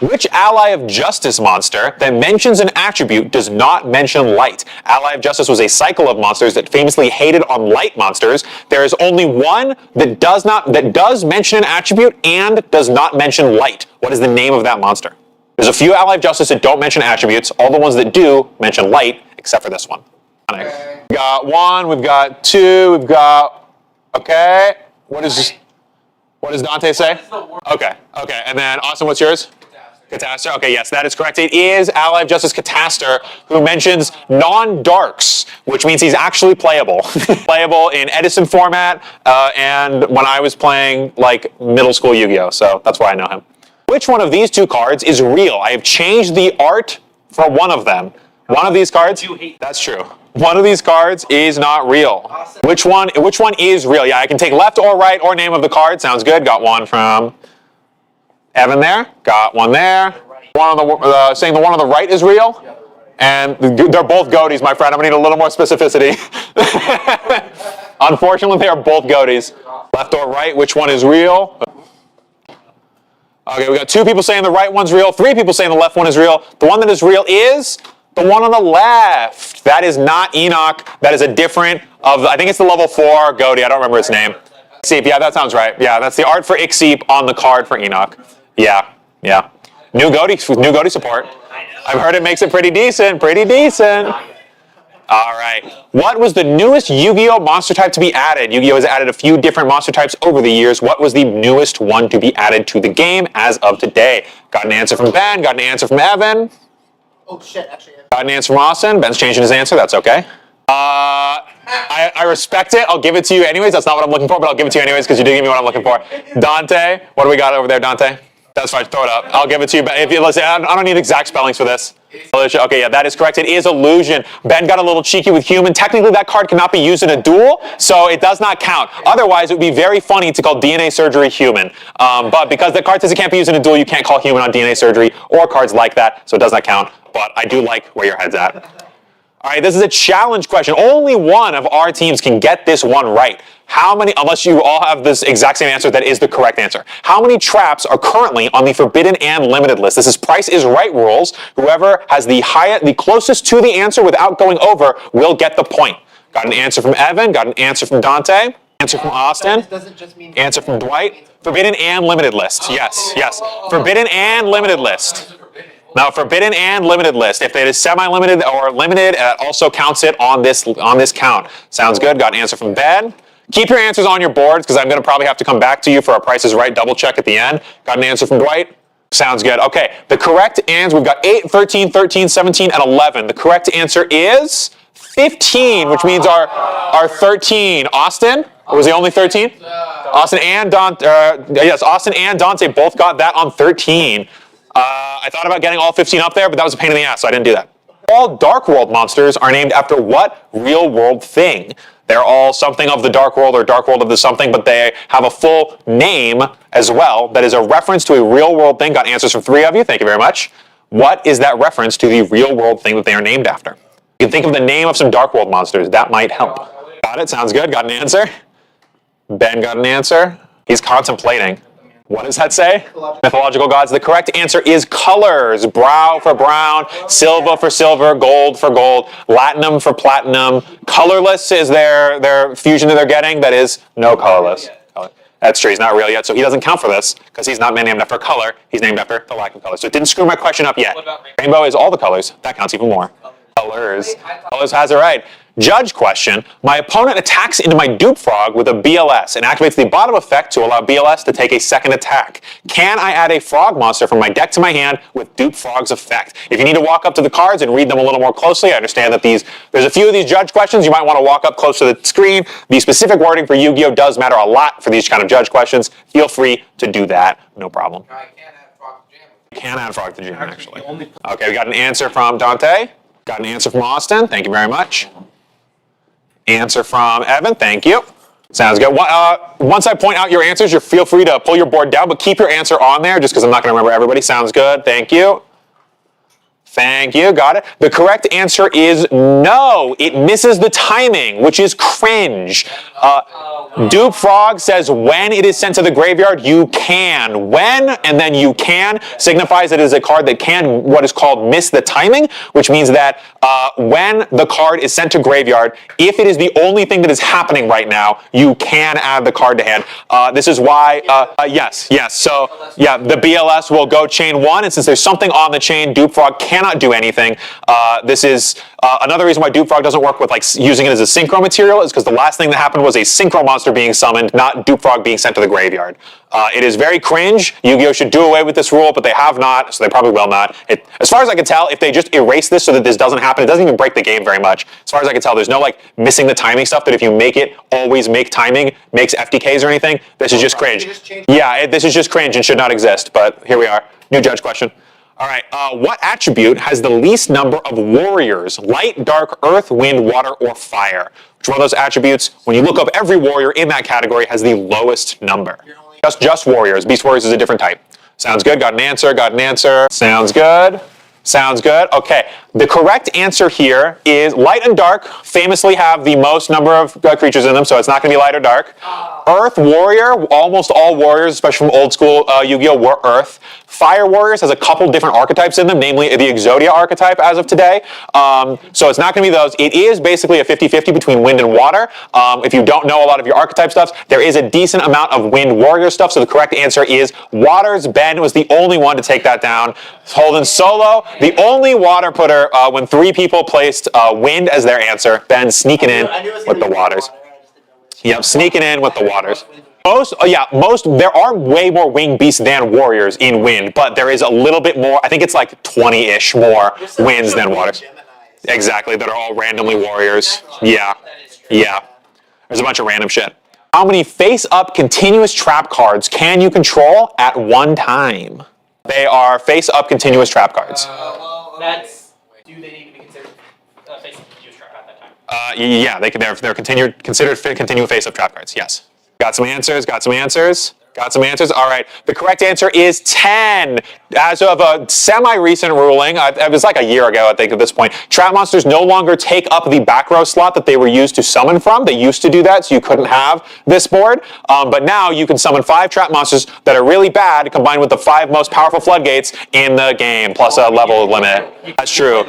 Which Ally of Justice monster that mentions an attribute does not mention light? Ally of Justice was a cycle of monsters that famously hated on light monsters. There is only one that does mention an attribute and does not mention light. What is the name of that monster? There's a few Ally of Justice that don't mention attributes. All the ones that do mention light, except for this one. Okay. We've got one, we've got two, we've got, okay. What does Dante say? Okay, and then Austin, what's yours? Catastor. Okay, yes, that is correct. It is Ally of Justice Catastor, who mentions non-darks, which means he's actually playable. Playable in Edison format, and when I was playing like middle school Yu-Gi-Oh, so that's why I know him. Which one of these two cards is real? I have changed the art for one of them. One of these cards, that's true. One of these cards is not real. Awesome. Which one is real? Yeah, I can take left or right or name of the card. Sounds good. Got one from Evan there. Got one there. One on the saying the one on the right is real. And they're both goatees, my friend. I'm gonna need a little more specificity. Unfortunately, they are both goatees. Left or right, which one is real? Okay, we got 2 people saying the right one's real, 3 people saying the left one is real. The one that is real is the one on the left. That is not Enoch. That is a different I think it's the level 4 goatee. I don't remember its name. Ixeep, yeah, that sounds right. Yeah, that's the art for Ixeep on the card for Enoch. Yeah. New goatee support. I've heard it makes it pretty decent. All right. What was the newest Yu-Gi-Oh monster type to be added? Yu-Gi-Oh has added a few different monster types over the years. What was the newest one to be added to the game as of today? Got an answer from Ben. Got an answer from Evan. Oh, shit, actually. Got an answer from Austin. Ben's changing his answer. That's okay. I respect it. I'll give it to you anyways. That's not what I'm looking for, but I'll give it to you anyways because you did give me what I'm looking for. Dante, what do we got over there, Dante? That's fine. Throw it up. I'll give it to you. If you listen, I don't need exact spellings for this. Okay, yeah, that is correct. It is illusion. Ben got a little cheeky with human. Technically, that card cannot be used in a duel, so it does not count. Otherwise, it would be very funny to call DNA surgery human. But because the card says it can't be used in a duel, you can't call human on DNA surgery or cards like that, so it does not count. But I do like where your head's at. All right, this is a challenge question. Only one of our teams can get this one right. How many, unless you all have this exact same answer that is the correct answer, how many traps are currently on the forbidden and limited list? This is Price is Right rules. Whoever has the closest to the answer without going over will get the point. Got an answer from Evan, got an answer from Dante, answer from Austin, answer from Dwight. Forbidden and limited list. Yes. Forbidden and limited list. Now, forbidden and limited list. If it is semi-limited or limited, it also counts it on this count. Sounds good. Got an answer from Ben. Keep your answers on your boards because I'm going to probably have to come back to you for a Price is Right double check at the end. Got an answer from Dwight. Sounds good. Okay, the correct answer, we've got 8, 13, 13, 17, and 11. The correct answer is 15, which means our 13. Austin? Or was he only 13? Austin and Dante both got that on 13. I thought about getting all 15 up there, but that was a pain in the ass, so I didn't do that. All Dark World monsters are named after what real-world thing? They're all something of the Dark World or Dark World of the something, but they have a full name as well that is a reference to a real-world thing. Got answers from 3 of you. Thank you very much. What is that reference to the real-world thing that they are named after? You can think of the name of some Dark World monsters. That might help. Got it? Sounds good. Got an answer? Ben got an answer. He's contemplating. What does that say? Mythological gods. The correct answer is colors. Brow for brown, silver for silver, gold for gold, latinum for platinum. Colorless is their fusion that they're getting. That is no colorless. That's true. He's not real yet, so he doesn't count for this because he's not named after color. He's named after the lack of color. So it didn't screw my question up yet. Rainbow is all the colors. That counts even more. Colors. Colors has it right. Judge question. My opponent attacks into my Dupe Frog with a BLS and activates the bottom effect to allow BLS to take a second attack. Can I add a frog monster from my deck to my hand with Dupe Frog's effect? If you need to walk up to the cards and read them a little more closely, I understand that there's a few of these judge questions. You might want to walk up close to the screen. The specific wording for Yu-Gi-Oh! Does matter a lot for these kind of judge questions. Feel free to do that. No problem. I can't add Frog to Jam. You can add Frog to Jam, actually. Okay, we got an answer from Dante. Got an answer from Austin. Thank you very much. Answer from Evan. Thank you. Sounds good. Once I point out your answers, you feel free to pull your board down, but keep your answer on there just because I'm not going to remember everybody. Sounds good. Thank you. Thank you, got it. The correct answer is no. It misses the timing, which is cringe. Duke Frog says when it is sent to the graveyard, you can. When and then you can signifies that it is a card that can what is called miss the timing, which means that when the card is sent to graveyard, if it is the only thing that is happening right now, you can add the card to hand. This is why, yes. So, yeah, the BLS will go chain 1, and since there's something on the chain, Duke Frog cannot do anything. This is another reason why Duke Frog doesn't work with like using it as a synchro material is because the last thing that happened was a synchro monster being summoned, not Duke Frog being sent to the graveyard. It is very cringe. Yu-Gi-Oh! Should do away with this rule, but they have not, so they probably will not. As far as I can tell, if they just erase this so that this doesn't happen, it doesn't even break the game very much. As far as I can tell, there's no like missing the timing stuff that if you make it always make timing, makes FTKs or anything. This is just cringe. Yeah, this is just cringe and should not exist, but here we are. New judge question. All right, what attribute has the least number of warriors? Light, dark, earth, wind, water, or fire? Which one of those attributes, when you look up every warrior in that category, has the lowest number? Just warriors. Beast warriors is a different type. Sounds good. Got an answer. Got an answer. Sounds good. Sounds good. Okay. The correct answer here is light and dark famously have the most number of creatures in them, so it's not going to be light or dark. Earth warrior, almost all warriors, especially from old school Yu-Gi-Oh! Were earth. Fire warriors has a couple different archetypes in them, namely the Exodia archetype as of today. So it's not going to be those. It is basically a 50-50 between wind and water. If you don't know a lot of your archetype stuff, there is a decent amount of wind warrior stuff, so the correct answer is waters. Ben was the only one to take that down. Holden Solo, the only water putter when 3 people placed wind as their answer. Ben sneaking in with the waters. Yep, sneaking in with the waters. There are way more winged beasts than warriors in wind, but there is a little bit more, I think it's like 20-ish more winds than waters. Exactly, that are all randomly warriors. Yeah. There's a bunch of random shit. How many face-up continuous trap cards can you control at one time? They are face-up continuous trap cards. Do they need to be considered face-up continuous trap at that time? Yeah, they're considered continuous face-up trap cards, yes. Got some answers. All right, the correct answer is 10. As of a semi-recent ruling, it was like a year ago, I think, at this point, trap monsters no longer take up the back row slot that they were used to summon from. They used to do that, so you couldn't have this board. But now you can summon 5 trap monsters that are really bad, combined with the 5 most powerful floodgates in the game, plus a level limit. That's true.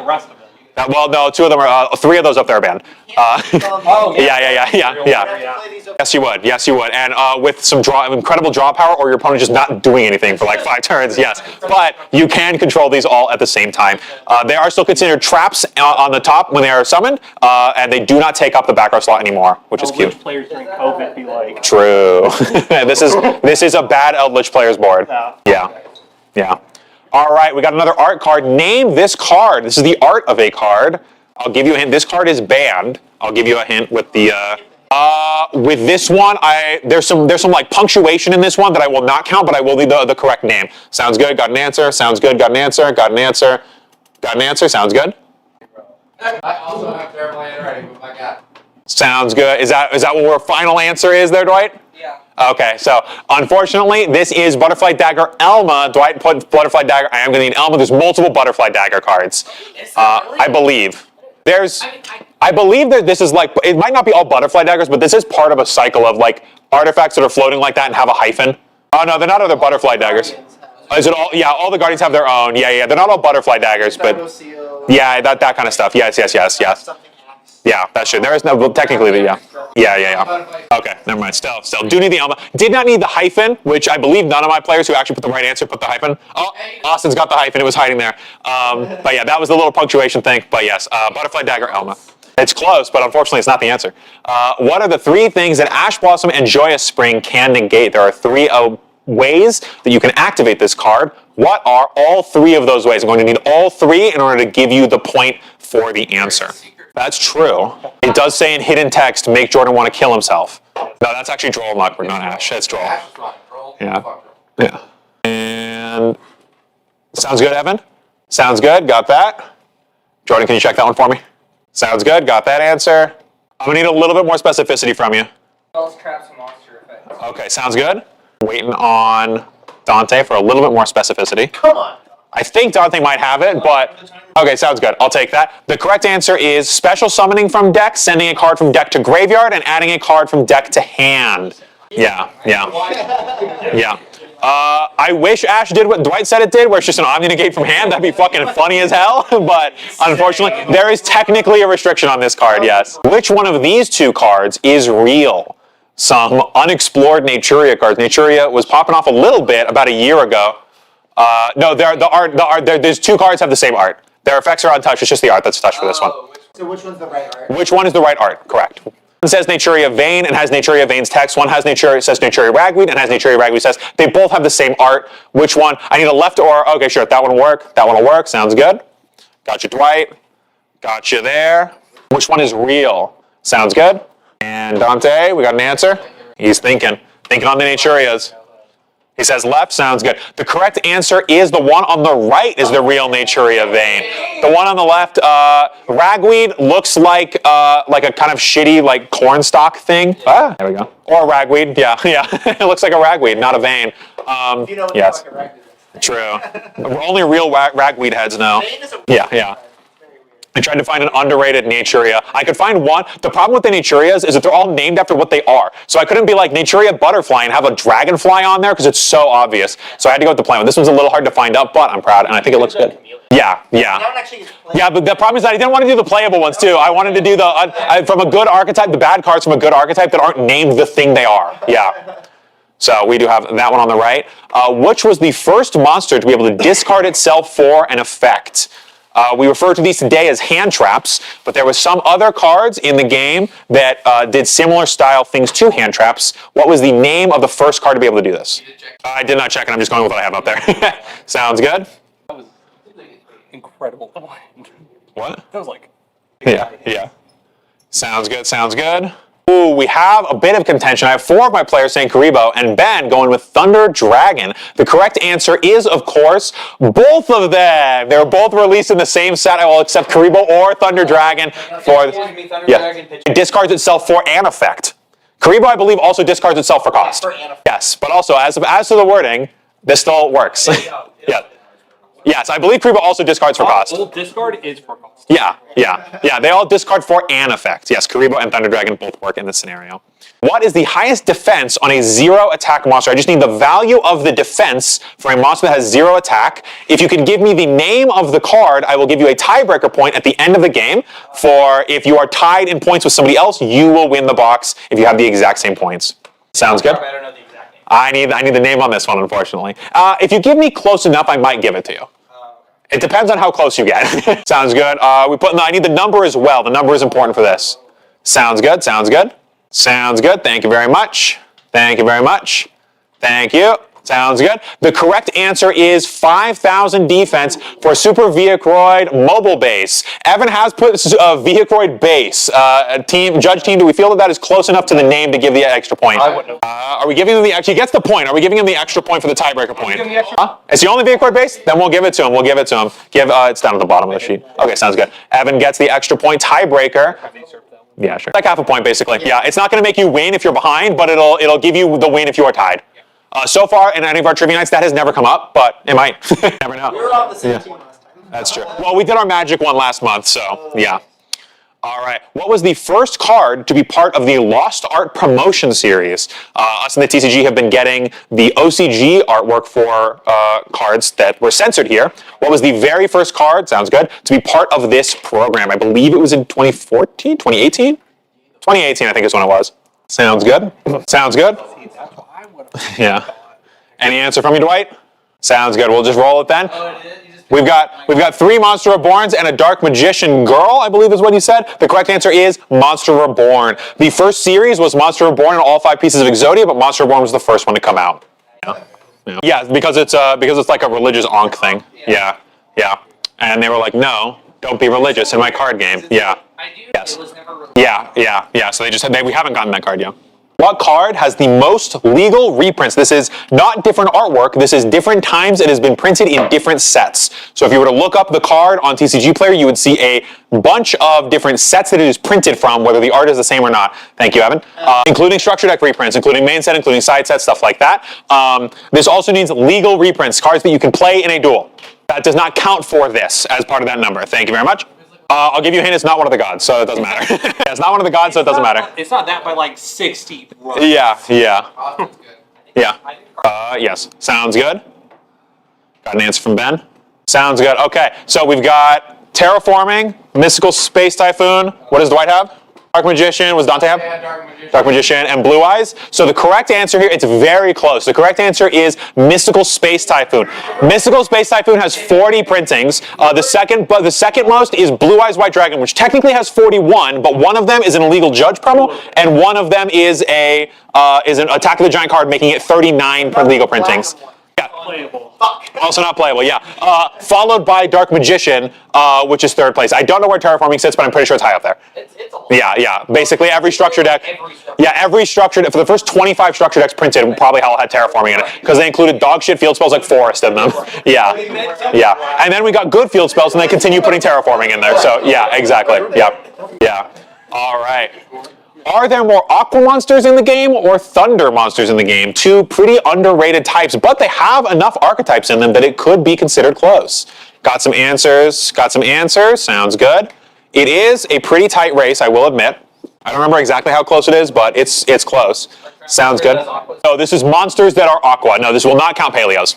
Well, no, 2 of them are, 3 of those up there are banned. Yeah. Yes, you would. And with some incredible draw power, or your opponent just not doing anything for like 5 turns, yes. But you can control these all at the same time. They are still considered traps on the top when they are summoned, and they do not take up the back row slot anymore, which is cute. Players during COVID be like. True. This is a bad Eldritch players board. Yeah. All right, we got another art card. Name this card. This is the art of a card. I'll give you a hint. This card is banned. I'll give you a hint with the with this one. There's some like punctuation in this one that I will not count, but I will leave the correct name. Sounds good. Got an answer. Sounds good. Got an answer. Got an answer. Got an answer. Sounds good. I also have terrible handwriting, but my God. Sounds good. Is that what our final answer is there, Dwight? Yeah. Okay, so unfortunately, this is Butterfly Dagger Elma. Dwight put Butterfly Dagger. I am going to need Elma. There's multiple Butterfly Dagger cards. I believe. I believe that this is like, it might not be all Butterfly Daggers, but this is part of a cycle of like artifacts that are floating like that and have a hyphen. Oh no, they're not other Butterfly Daggers. Is it all? Yeah, all the Guardians have their own. Yeah. They're not all Butterfly Daggers, but yeah, that kind of stuff. Yes. Yeah, that's true. There is no, well, technically, yeah. Okay, never mind. Still, do need the Elma. Did not need the hyphen, which I believe none of my players who actually put the right answer put the hyphen. Oh, Austin's got the hyphen. It was hiding there. But yeah, that was the little punctuation thing. But yes, Butterfly Dagger Elma. It's close, but unfortunately, it's not the answer. What are the 3 things that Ash Blossom and Joyous Spring can negate? There are 3 ways that you can activate this card. What are all 3 of those ways? I'm going to need all 3 in order to give you the point for the answer. That's true. It does say in hidden text, make Jordan want to kill himself. No, that's actually Droll and Lockwood, not Ash. That's Droll. Yeah. And sounds good, Evan? Sounds good. Got that. Jordan, can you check that one for me? Sounds good. Got that answer. I'm going to need a little bit more specificity from you. Spells, traps, and monster effects. Okay, sounds good. Waiting on Dante for a little bit more specificity. Come on. I think Dante might have it, but okay, sounds good. I'll take that. The correct answer is special summoning from deck, sending a card from deck to graveyard, and adding a card from deck to hand. Yeah. I wish Ash did what Dwight said it did, where it's just an Omni Negate from hand. That'd be fucking funny as hell. But unfortunately, there is technically a restriction on this card, yes. Which one of these two cards is real? Some unexplored Naturia cards. Naturia was popping off a little bit about a year ago. No, there's two cards have the same art. Their effects are untouched. It's just the art that's touched for this one. So which one's the right art? Which one is the right art? Correct. One says Naturia Vein and has Naturia Vein's text. One has says Naturia Ragweed and has Naturia Ragweed says. They both have the same art. Which one? I need a left or okay, sure. That one will work. That one will work. Sounds good. Got you, Dwight. Got you there. Which one is real? Sounds good. And Dante, we got an answer. He's thinking on the Naturias. He says left, sounds good. The correct answer is the one on the right is the real Naturia Vein. The one on the left, Ragweed looks like a kind of shitty like corn stalk thing. Ah, there we go. Or a Ragweed, yeah. It looks like a Ragweed, not a Vein. You know what yes, the fuck a ragweed is. true. Only real Ragweed heads know. Yeah. I tried to find an underrated Naturia. I could find one. The problem with the Naturias is that they're all named after what they are. So I couldn't be like Naturia Butterfly and have a dragonfly on there because it's so obvious. So I had to go with the plain one. This one's a little hard to find out, but I'm proud and I think it looks good. Yeah. Yeah, but the problem is that I didn't want to do the playable ones too. I wanted to do from a good archetype, the bad cards from a good archetype that aren't named the thing they are. Yeah. So we do have that one on the right. Which was the first monster to be able to discard itself for an effect? We refer to these today as hand traps, but there was some other cards in the game that did similar style things to hand traps. What was the name of the first card to be able to do this? I did not check it. I'm just going with what I have up there. Sounds good. That was incredible. What? That was like... Yeah. Sounds good. Ooh, we have a bit of contention. I have 4 of my players saying Karibo and Ben going with Thunder Dragon. The correct answer is, of course, both of them. They were both released in the same set. I will accept Karibo or Thunder Dragon for it discards itself for an effect. Karibo, I believe, also discards itself for cost. Yes, but also as to the wording, this still works. Yeah. Yes, I believe Karibo also discards for cost. Full discard is for cost. Yeah. They all discard for an effect. Yes, Karibo and Thunder Dragon both work in this scenario. What is the highest defense on a 0 attack monster? I just need the value of the defense for a monster that has 0 attack. If you can give me the name of the card, I will give you a tiebreaker point at the end of the game. For if you are tied in points with somebody else, you will win the box if you have the exact same points. Sounds good? I don't know the exact name. I need the name on this one, unfortunately. If you give me close enough, I might give it to you. It depends on how close you get. Sounds good. I need the number as well. The number is important for this. Sounds good. Thank you very much. Thank you. Sounds good. The correct answer is 5,000 defense for Super Vehicroid mobile base. Evan has put Vehicroid base. Judge team, do we feel that is close enough to the name to give the extra point? I wouldn't. Are we giving him the extra? He gets the point. Are we giving him the extra point for the tiebreaker point? It's the only Vehicroid base? Then we'll give it to him. It's down at the bottom of the sheet. Okay, sounds good. Evan gets the extra point tiebreaker. Yeah, sure. Like half a point, basically. Yeah, it's not going to make you win if you're behind, but it'll give you the win if you are tied. So far, in any of our trivia nights, that has never come up, but it might. Never know. We were on the same team last time. That's true. Well, we did our Magic one last month, so yeah. All right. What was the first card to be part of the Lost Art promotion series? Us and the TCG have been getting the OCG artwork for cards that were censored here. What was the very first card, sounds good, to be part of this program? I believe it was in 2014, 2018? 2018, I think is when it was. Sounds good. Yeah. Any answer from you, Dwight? Sounds good. We'll just roll it then. We've got 3 Monster Reborns and a Dark Magician Girl, I believe is what you said. The correct answer is Monster Reborn. The first series was Monster Reborn and all 5 pieces of Exodia, but Monster Reborn was the first one to come out. Yeah, because it's like a religious Ankh thing. Yeah. And they were like, no, don't be religious in my card game. Yeah. I do. Yes. It was never released. Yeah. So we haven't gotten that card yet. What card has the most legal reprints? This is not different artwork. This is different times it has been printed in different sets. So if you were to look up the card on TCG Player, you would see a bunch of different sets that it is printed from, whether the art is the same or not. Thank you, Evan. Including structure deck reprints, including main set, including side set, stuff like that. This also needs legal reprints, cards that you can play in a duel. That does not count for this as part of that number. Thank you very much. I'll give you a hint, it's not one of the gods, so it doesn't matter. Yeah, it's not one of the gods, so it doesn't matter. It's not that by like 60. Yeah. Austin's good. Yeah. Yes. Sounds good. Got an answer from Ben. Sounds good. Okay, so we've got Terraforming, Mystical Space Typhoon. What does Dwight have? Dark Magician. What does Dante have? Yeah, Dark Magician. Dark Magician and Blue Eyes. So the correct answer here, it's very close. The correct answer is Mystical Space Typhoon. Mystical Space Typhoon has 40 printings. The second most is Blue Eyes White Dragon, which technically has 41, but one of them is an illegal judge promo, and one of them is an Attack of the Giant card, making it 39 legal printings. Yeah. Playable. Also not playable, yeah. Followed by Dark Magician, which is third place. I don't know where Terraforming sits, but I'm pretty sure it's high up there. It's a lot. Yeah. Basically every structure deck. Every structure deck. For the first 25 structure decks printed, probably all had Terraforming in it, because they included dog shit field spells like Forest in them. Yeah. And then we got good field spells, and they continue putting Terraforming in there. So yeah, exactly. Yeah. All right. Are there more Aqua monsters in the game or Thunder monsters in the game? Two pretty underrated types, but they have enough archetypes in them that it could be considered close. Got some answers. Sounds good. It is a pretty tight race, I will admit. I don't remember exactly how close it is, but it's close. Sounds good. No, this is monsters that are Aqua. No, this will not count Paleos.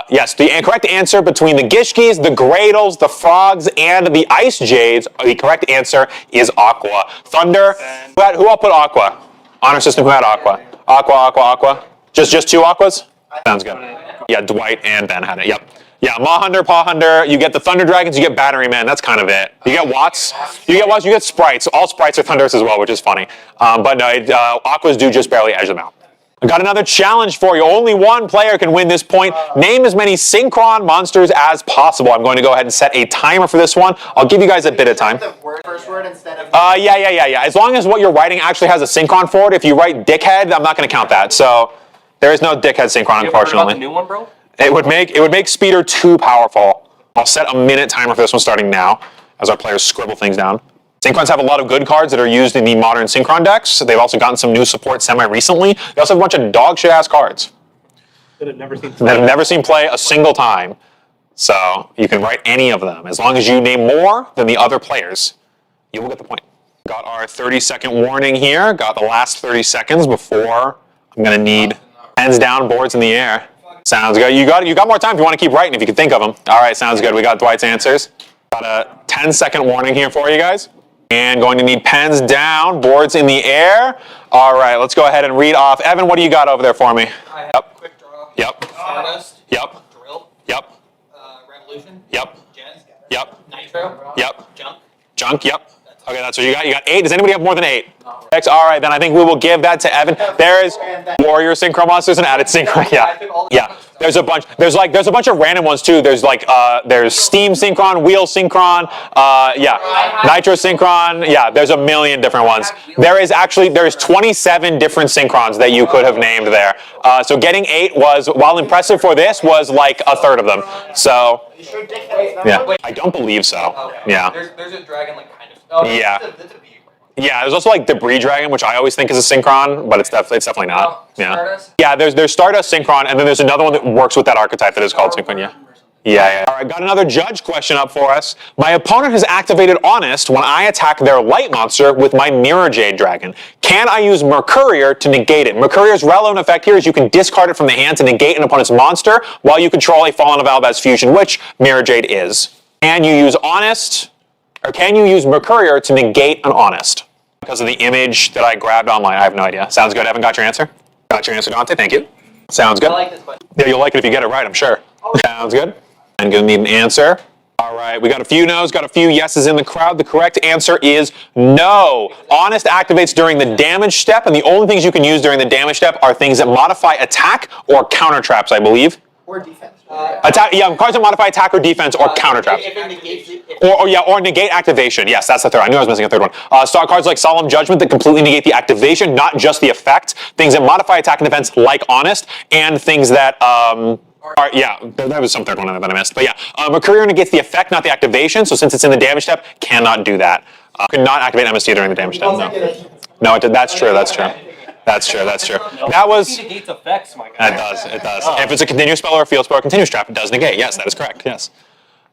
Yes, the correct answer between the Gishkis, the Gradles, the Frogs, and the Ice Jades, the correct answer is Aqua. Thunder, who all put Aqua? Honor system, who had Aqua? Aqua. Just two Aquas? Sounds good. Yeah, Dwight and Ben had it, yep. Yeah, Maw Hunter, Paw Hunter, you get the Thunder Dragons, you get Battery Man, that's kind of it. You get Watts, you get Sprites. All Sprites are Thunders as well, which is funny. But no, Aquas do just barely edge them out. I got another challenge for you. Only one player can win this point. Name as many Synchron monsters as possible. I'm going to go ahead and set a timer for this one. I'll give you guys a bit of time. First word instead of. Yeah. As long as what you're writing actually has a Synchron for it. If you write Dickhead, I'm not going to count that. So there is no Dickhead Synchron, unfortunately. The new one, bro? It would make Speeder too powerful. I'll set a minute timer for this one starting now, as our players scribble things down. Synchrons have a lot of good cards that are used in the modern Synchron decks. They've also gotten some new support semi-recently. They also have a bunch of dog shit-ass cards That have never seen play a single time. So you can write any of them. As long as you name more than the other players, you will get the point. Got our 30-second warning here. Got the last 30 seconds before I'm going to need pens down, boards in the air. Sounds good. You got more time if you want to keep writing, if you can think of them. All right, sounds good. We got Dwight's answers. Got a 10-second warning here for you guys. And going to need pens down, boards in the air. All right, let's go ahead and read off. Evan, what do you got over there for me? I have Quick Draw. Yep. Stardust. Yep. Drill. Yep. Revolution. Yep. Gen. Yep. Nitro. Yep. Junk. Junk, yep. Okay, that's what you got. You got 8. Does anybody have more than 8? All right, then I think we will give that to Evan. There is Warrior Synchro Monsters and added Synchro. Yeah. There's a bunch. There's a bunch of random ones too. There's there's Steam Synchron, Wheel Synchron, Nitro Synchron. Yeah, there's a million different ones. There's 27 different Synchrons that you could have named there. So getting 8 was, while impressive for this, was like a third of them. So yeah, I don't believe so. Yeah. There's a dragon like kind of. Oh, Yeah. That's a bee. Yeah, there's also like Debris Dragon, which I always think is a Synchron, but it's definitely not. Yeah. Stardust? Yeah, there's Stardust Synchron, and then there's another one that works with that archetype that is called Synchron, yeah. All right, got another judge question up for us. My opponent has activated Honest when I attack their light monster with my Mirror Jade Dragon. Can I use Mercurier to negate it? Mercurier's relevant effect here is you can discard it from the hand to negate an opponent's monster while you control a Fallen of Albaz fusion, which Mirror Jade is. Can you use Honest, or can you use Mercurier to negate an Honest? Because of the image that I grabbed online, I have no idea. Sounds good. Evan, got your answer? Got your answer, Dante. Thank you. Sounds good. I like this question. Yeah, you'll like it if you get it right, I'm sure. Sounds good. I'm going to need an answer. All right, we got a few no's, got a few yeses in the crowd. The correct answer is no. Honest activates during the damage step, and the only things you can use during the damage step are things that modify attack or counter traps, I believe. Or defense. Attack. Yeah, cards that modify attack or defense or counter traps. If it negates it. Or negate activation. Yes, that's the third. I knew I was missing a third one. Star cards like Solemn Judgment that completely negate the activation, not just the effect. Things that modify attack and defense, like Honest, and things that there was some third one that I missed. But yeah, Mercurial negates the effect, not the activation. So since it's in the damage step, cannot do that. Could not activate MST during the damage step. No, it did. That's true. That's true. That's true. That's true. That was. It negates effects, my guy. It does. It does. If it's a continuous spell or a field spell or continuous trap, it does negate. Yes, that is correct. Yes.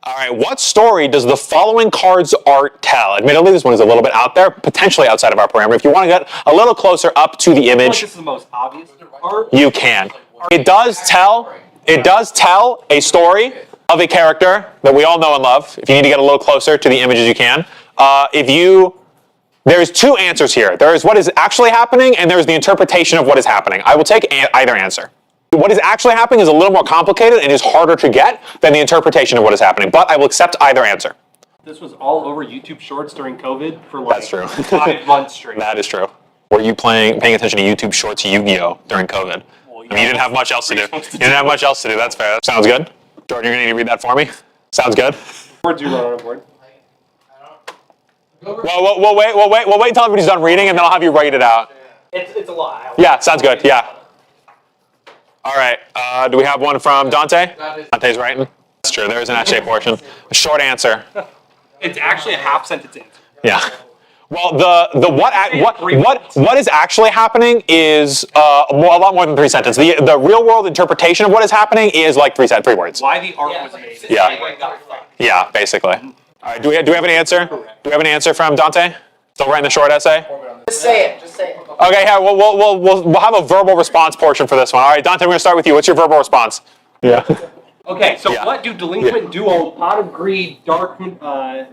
All right. What story does the following card's art tell? Admittedly, this one is a little bit out there, potentially outside of our parameter. If you want to get a little closer up to the image, This is the most obvious art. you can. It does tell a story of a character that we all know and love. If you need to get a little closer to the images, you can. There's two answers here. There is what is actually happening, and there's the interpretation of what is happening. I will take either answer. What is actually happening is a little more complicated and is harder to get than the interpretation of what is happening, but I will accept either answer. This was all over YouTube Shorts during COVID for like That's true. 5 months straight. That is true. Were you paying attention to YouTube Shorts Yu-Gi-Oh during COVID? Well, I mean, you didn't have much else to do. You didn't have much else to do. That's fair. Sounds good. Jordan, you're gonna need to read that for me. Sounds good. Words you wrote on a board. Well, we'll wait until everybody's done reading, and then I'll have you write it out. It's a lot. Yeah, sounds good. Yeah. All right. Do we have one from Dante? Dante's writing. That's true. There is an essay portion. A short answer. It's actually a half sentence answer. Yeah. Well, what is actually happening is a lot more than 3 sentences. The real world interpretation of what is happening is like 3 words. Why the art was made. Yeah, basically. All right. Do we have an answer? Do we have an answer from Dante? Still writing the short essay? Just say it. Just say it. Okay. Yeah. We'll have a verbal response portion for this one. All right, Dante. We're gonna start with you. What's your verbal response? Yeah. Okay, so Yeah. what do Delinquent Duo, Pot of Greed, Dark,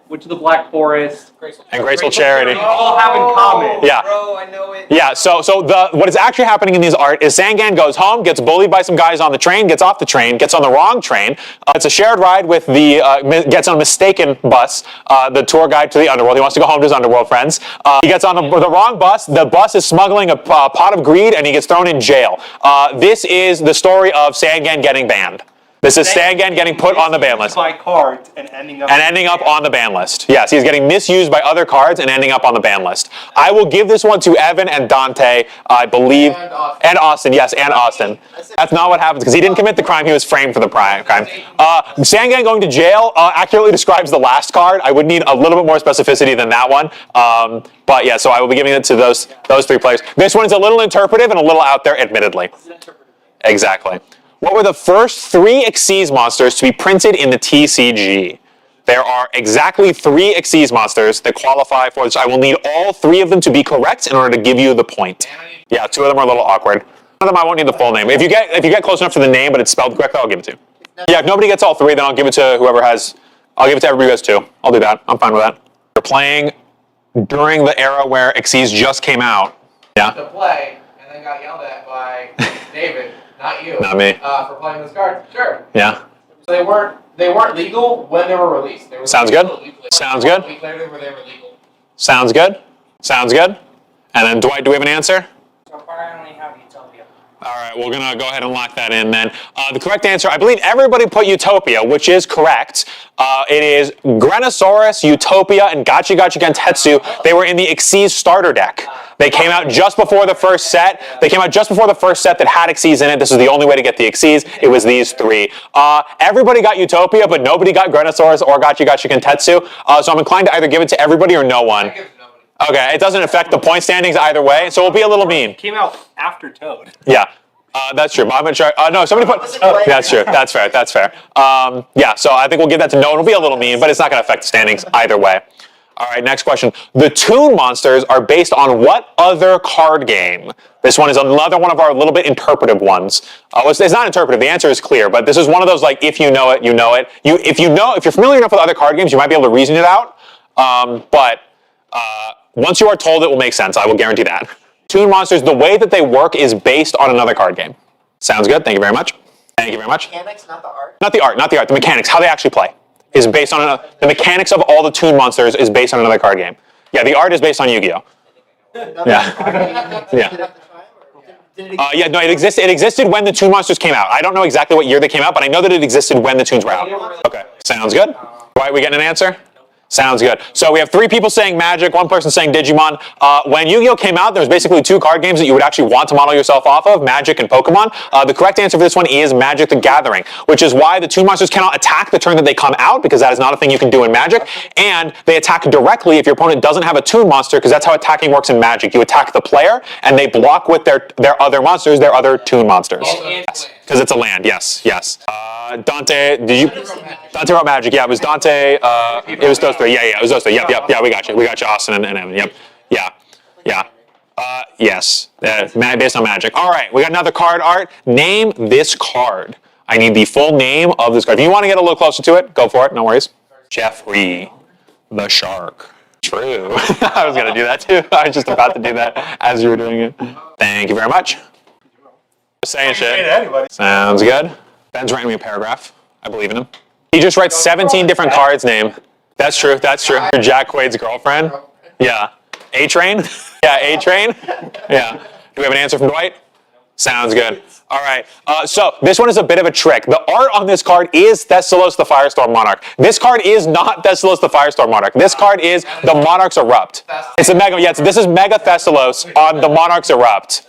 Witch of the Black Forest, And Graceful Charity. all have in common? Yeah. Bro, I know it. Yeah, so what is actually happening in these art is Sangan goes home, gets bullied by some guys on the train, gets off the train, gets on the wrong train. It's a shared ride with gets on a mistaken bus, the tour guide to the underworld. He wants to go home to his underworld friends. He gets on the wrong bus. The bus is smuggling a pot of greed, and he gets thrown in jail. This is the story of Sangan getting banned. This is Sangan getting put on the ban list. By cards and ending up On the ban list. Yes, he's getting misused by other cards and ending up on the ban list. I will give this one to Evan and Dante, I believe. And Austin, yes, and Austin. That's not what happens, because he didn't commit the crime, he was framed for the crime. Sangan going to jail accurately describes the last card. I would need a little bit more specificity than that one. But yeah, so I will be giving it to those 3 players. This one is a little interpretive and a little out there, admittedly. Exactly. What were the first 3 Xyz monsters to be printed in the TCG? There are exactly 3 Xyz monsters that qualify for this. I will need all 3 of them to be correct in order to give you the point. Yeah, 2 of them are a little awkward. One of them I won't need the full name. If you get close enough to the name but it's spelled correctly, I'll give it to you. Yeah, if nobody gets all 3, then I'll give it to whoever has. I'll give it to everybody who has 2. I'll do that. I'm fine with that. We're playing during the era where Xyz just came out. Yeah. To play, and then got yelled at by David. Not you. Not me. For playing this card. Sure. Yeah. So they weren't legal when they were released. They were Sounds good. Sounds good. A week later, they were legal. Sounds good. Sounds good. And then do we have an answer? So far, I only have Utopia. All right, we're gonna go ahead and lock that in then. The correct answer, I believe everybody put Utopia, which is correct. It is Grenosaurus, Utopia, and Gachi Gachi Gentetsu. They were in the Xyz starter deck. They came out just before the first set. They came out just before the first set that had Xyz in it. This was the only way to get the Xyz. It was these 3. Everybody got Utopia, but nobody got Grenosaurus or Gachi Gachi Gentetsu. So I'm inclined to either give it to everybody or no one. Okay, it doesn't affect the point standings either way, so we'll be a little mean. Came out after Toad. Yeah, that's true. But I'm not sure. No, somebody put. That's true. That's fair. That's fair. Yeah, so I think we'll give that to no one. It'll be a little mean, but it's not going to affect the standings either way. All right, next question. The Toon monsters are based on what other card game? This one is another one of our little bit interpretive ones. It's not interpretive. The answer is clear, but this is one of those like if you know it, you know it. If you're familiar enough with other card games, you might be able to reason it out. But once you are told, it will make sense. I will guarantee that. Toon monsters, the way that they work is based on another card game. Sounds good. Thank you very much. Thank you very much. Mechanics, not the art. Not the art. Not the art. The mechanics. How they actually play is based on the mechanics of all the Toon monsters is based on another card game. Yeah, the art is based on Yu-Gi-Oh. Yeah. Yeah. Yeah, no, it existed. It existed when the Toon Monsters came out. I don't know exactly what year they came out, but I know that it existed when the Toons were out. Okay, sounds good. Right, we getting an answer? Sounds good. So we have 3 people saying Magic, 1 person saying Digimon. When Yu-Gi-Oh came out, there was basically 2 card games that you would actually want to model yourself off of, Magic and Pokemon. The correct answer for this one is Magic the Gathering, which is why the Toon Monsters cannot attack the turn that they come out, because that is not a thing you can do in Magic, and they attack directly if your opponent doesn't have a Toon Monster, because that's how attacking works in Magic. You attack the player, and they block with their other monsters, their other Toon Monsters. Yes, because it's a land, yes. Dante, did you... Dante wrote Magic, yeah, it was Dante, it was those 3, yeah, it was those 3, yep, yeah, we got you, Austin and Evan, yep, yeah, yes, based on Magic. All right, we got another card art. Name this card. I need the full name of this card. If you want to get a little closer to it, go for it, no worries. Jeffrey the Shark. True, I was going to do that too, I was just about to do that as you were doing it. Thank you very much. Just saying shit. Sounds good. Ben's writing me a paragraph. I believe in him. He just writes 17 different cards name. That's true. You're Jack Quaid's girlfriend? Yeah. A-Train? Yeah, A-Train? Yeah. Do we have an answer from Dwight? Sounds good. All right. So this one is a bit of a trick. The art on this card is Thessalos the Firestorm Monarch. This card is not Thessalos the Firestorm Monarch. This card is the Monarchs Erupt. It's a Mega, yeah, this is Mega Thessalos on the Monarchs Erupt.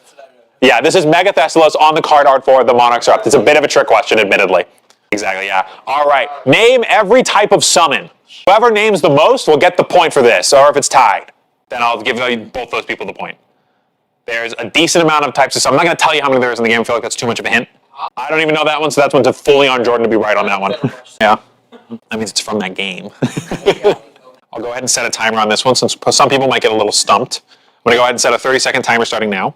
Yeah, this is Mega Thessalos on the card art for the Monarchs Erupt. It's a bit of a trick question, admittedly. Exactly, yeah. All right, name every type of summon. Whoever names the most will get the point for this, or if it's tied, then I'll give both those people the point. There's a decent amount of types of summon. I'm not going to tell you how many there is in the game. I feel like that's too much of a hint. I don't even know that one, so that's one's fully on Jordan to be right on that one. Yeah, that means it's from that game. I'll go ahead and set a timer on this one, since some people might get a little stumped. I'm going to go ahead and set a 30-second timer starting now.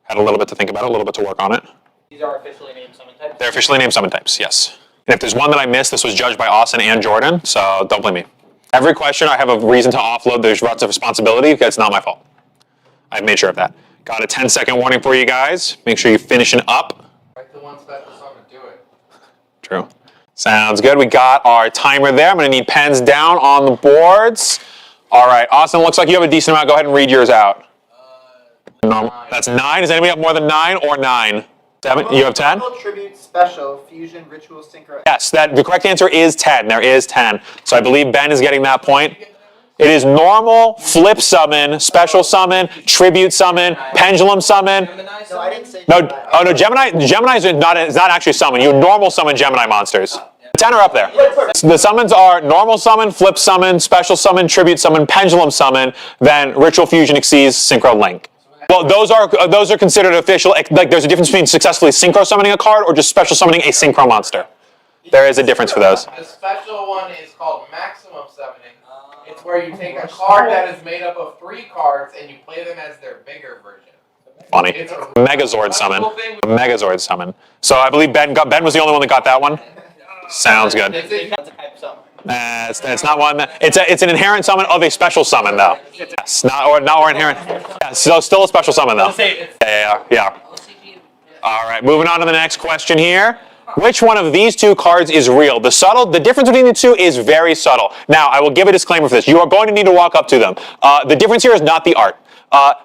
Had a little bit to think about it, a little bit to work on it. These are officially named summon types? They're officially named summon types, yes. And if there's one that I missed, this was judged by Austin and Jordan, so don't blame me. Every question, I have a reason to offload. There's lots of responsibility, because it's not my fault. I've made sure of that. Got a 10-second warning for you guys. Make sure you're finishing up. Write the one special summon, do it. True. Sounds good. We got our timer there. I'm going to need pens down on the boards. All right, Austin, looks like you have a decent amount. Go ahead and read yours out. Normal. That's 9. Does anybody have more than 9 or 9? 7? You have 10? Tribute, special, fusion, ritual, synchro. Yes, the correct answer is 10. There is 10. So I believe Ben is getting that point. It is normal, flip summon, special summon, tribute summon, pendulum summon. No, I didn't say No, oh no, Gemini's is not actually summon. You normal summon Gemini monsters. 10 are up there. The summons are normal summon, flip summon, special summon, tribute summon, pendulum summon, then ritual fusion, exceeds, synchro link. Well, those are considered official. Like, there's a difference between successfully synchro summoning a card or just special summoning a synchro monster. There is a difference for those. The special one is called maximum summoning. It's where you take a card that is made up of 3 cards and you play them as their bigger version. Funny. Megazord summon. Megazord summon. So I believe Ben was the only one that got that one. Sounds good. That's a type of summon. It's not one. It's an inherent summon of a special summon though. Yes, not inherent. Yeah, so still a special summon though. Yeah. All right, moving on to the next question here. Which one of these 2 cards is real? The difference between the 2 is very subtle. Now, I will give a disclaimer for this. You are going to need to walk up to them. The difference here is not the art.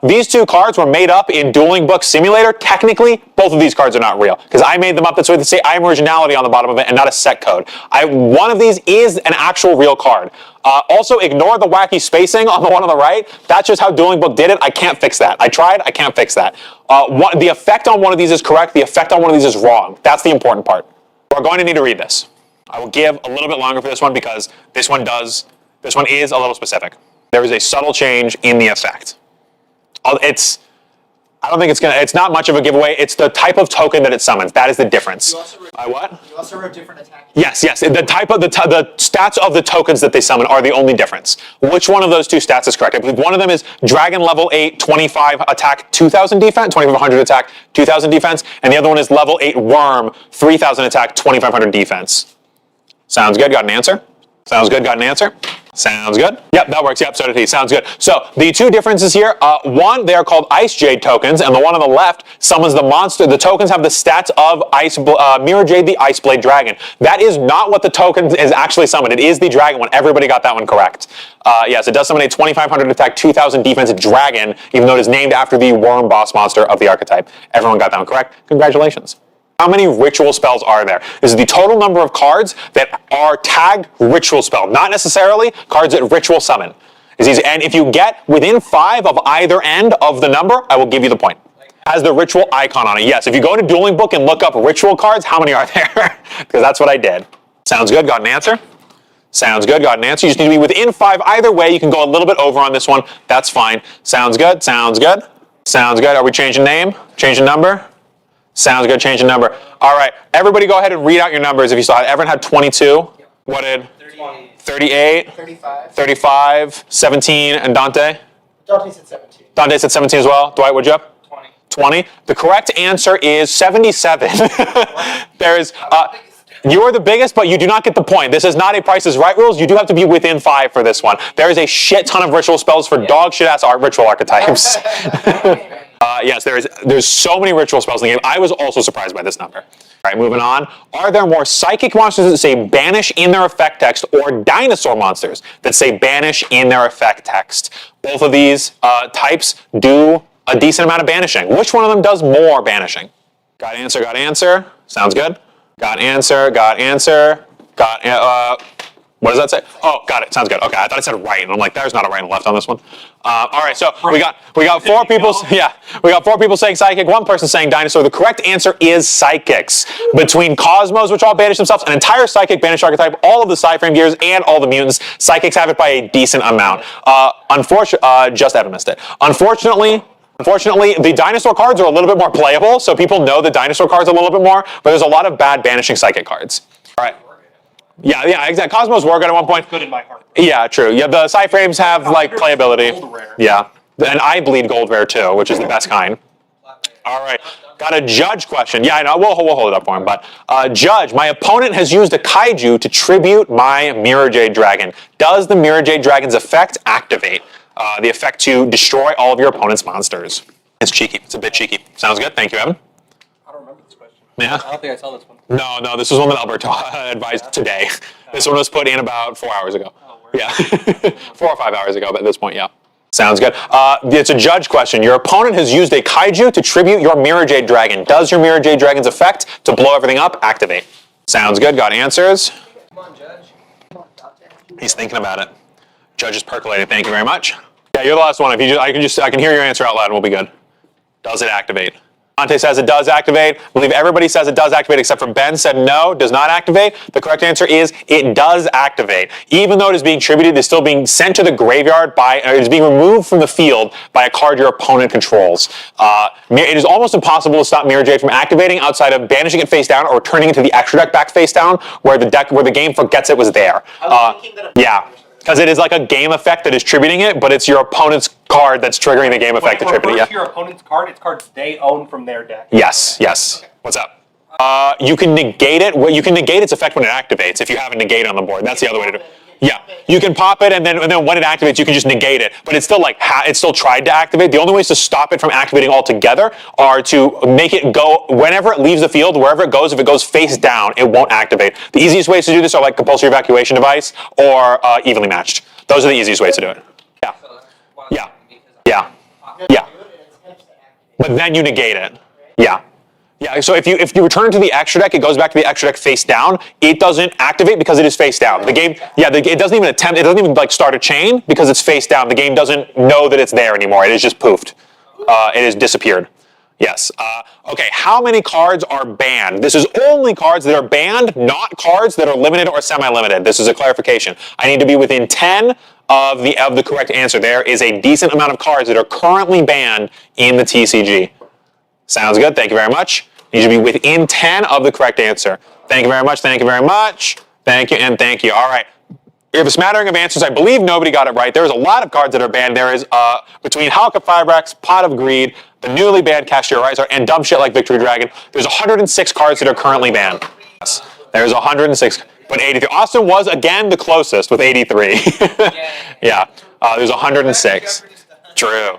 These 2 cards were made up in Dueling Book Simulator. Technically, both of these cards are not real, because I made them up. That's why they say I am originality on the bottom of it and not a set code. One of these is an actual real card. Also, ignore the wacky spacing on the one on the right. That's just how Dueling Book did it. I can't fix that. I tried. I can't fix that. The effect on one of these is correct. The effect on one of these is wrong. That's the important part. We're going to need to read this. I will give a little bit longer for this one, because this one is a little specific. There is a subtle change in the effect. I don't think it's not much of a giveaway. It's the type of token that it summons. That is the difference. What? You also wrote different attacks. Yes. The type of the stats of the tokens that they summon are the only difference. Which one of those 2 stats is correct? I believe one of them is Dragon level 8, 25 attack, 2,000 defense, 2,500 attack, 2,000 defense, and the other one is level 8 Worm, 3,000 attack, 2,500 defense. Sounds good. Got an answer? Sounds good. Got an answer? Sounds good. Yep, that works. Yep, so did he. Sounds good. So the two differences here, one, they are called Ice Jade tokens, and the one on the left summons the monster. The tokens have the stats of Mirror Jade, the Ice Blade Dragon. That is not what the token is actually summoned. It is the dragon one. Everybody got that one correct. Yes, it does summon a 2,500 attack, 2,000 defense dragon, even though it is named after the worm boss monster of the archetype. Everyone got that one correct. Congratulations. How many ritual spells are there? This is the total number of cards that are tagged ritual spell, not necessarily cards that ritual summon. And if you get within 5 of either end of the number, I will give you the point. Has the ritual icon on it. Yes, if you go to Dueling Book and look up ritual cards, how many are there? Because that's what I did. Sounds good? Got an answer? Sounds good. Got an answer. You just need to be within 5 either way. You can go a little bit over on this one. That's fine. Sounds good? Sounds good? Sounds good. Are we changing name? Changing number? Sounds good. Change the number. All right. Everybody go ahead and read out your numbers if you saw it. Everyone had 22. What did? 38. 35. 17. And Dante? Dante said 17. Dante said 17 as well. Dwight, what'd you have? 20. The correct answer is 77. You are the biggest, but you do not get the point. This is not a Price is Right rules. You do have to be within 5 for this one. There is a shit ton of ritual spells for dog shit ass ritual archetypes. Yes, there's so many ritual spells in the game. I was also surprised by this number. All right, moving on. Are there more psychic monsters that say banish in their effect text or dinosaur monsters that say banish in their effect text? Both of these types do a decent amount of banishing. Which one of them does more banishing? Got answer, got answer. Sounds good. Got answer, got answer. What does that say? Oh, got it. Sounds good. Okay, I thought it said right, and I'm like, there's not a right and left on this one. All right, so we got 4 people. Yeah, we got 4 people saying psychic, 1 person saying dinosaur. The correct answer is psychics. Between Cosmos, which all banish themselves, an entire psychic banished archetype, all of the Psy-Frame gears, and all the mutants, psychics have it by a decent amount. Just Evan missed it. Unfortunately, the dinosaur cards are a little bit more playable, so people know the dinosaur cards a little bit more, but there's a lot of bad banishing psychic cards. All right. Yeah, exactly. Cosmos were good at one point. Good in my heart. Yeah, true. Yeah, the Psy-Frames have like playability. Gold rare. Yeah, and I bleed gold rare too, which is the best kind. All right, got a judge question. Yeah, I know. We'll hold it up for him. But judge, my opponent has used a kaiju to tribute my Mirror Jade Dragon. Does the Mirror Jade Dragon's effect activate? The effect to destroy all of your opponent's monsters. It's cheeky. It's a bit cheeky. Sounds good. Thank you, Evan. I don't remember this question. Yeah. I don't think I saw this one. No, this was one that Alberto advised today. This one was put in about 4 hours ago. Yeah, 4 or 5 hours ago, but at this point, yeah. Sounds good. It's a judge question. Your opponent has used a kaiju to tribute your Mirror Jade Dragon. Does your Mirror Jade Dragon's effect to blow everything up activate? Sounds good. Got answers? Come on, Judge. Come on, Dante. He's thinking about it. Judge is percolating. Thank you very much. Yeah, you're the last one. If you I can hear your answer out loud and we'll be good. Does it activate? Dante says it does activate. I believe everybody says it does activate except for Ben said no, does not activate. The correct answer is it does activate. Even though it is being tributed, it's still being sent to the graveyard it is being removed from the field by a card your opponent controls. It is almost impossible to stop Mirror Jade from activating outside of banishing it face down or turning it to the extra deck back face down where the game forgets it was there. Yeah. Because it is like a game effect that is tributing it, but it's your opponent's card that's triggering the game effect to tribute it. Yeah. Your opponent's card, it's cards they own from their deck. Yes. Okay. What's up? You can negate it. You can negate its effect when it activates if you have a negate on the board. That's the other way to do it. Yeah, you can pop it, and then when it activates, you can just negate it. But it's still like it's still tried to activate. The only ways to stop it from activating altogether are to make it go whenever it leaves the field, wherever it goes. If it goes face down, it won't activate. The easiest ways to do this are like compulsory evacuation device or evenly matched. Those are the easiest ways to do it. Yeah. But then you negate it. Yeah, so if you return it to the extra deck, it goes back to the extra deck face down. It doesn't activate because it is face down. The game, it doesn't even attempt, it doesn't even like start a chain because it's face down. The game doesn't know that it's there anymore. It is just poofed. It has disappeared. Yes. Okay, how many cards are banned? This is only cards that are banned, not cards that are limited or semi-limited. This is a clarification. I need to be within 10 of the correct answer. There is a decent amount of cards that are currently banned in the TCG. Sounds good. Thank you very much. You should be within 10 of the correct answer. Thank you very much. Thank you very much. Thank you and thank you. All right. We have a smattering of answers. I believe nobody got it right. There's a lot of cards that are banned. There is between Halka Fibrax, Pot of Greed, the newly banned Cashier Riser, and dumb shit like Victory Dragon. There's 106 cards that are currently banned. Yes. There's 106. But 83. Austin was, again, the closest with 83. Yeah. There's 106. True.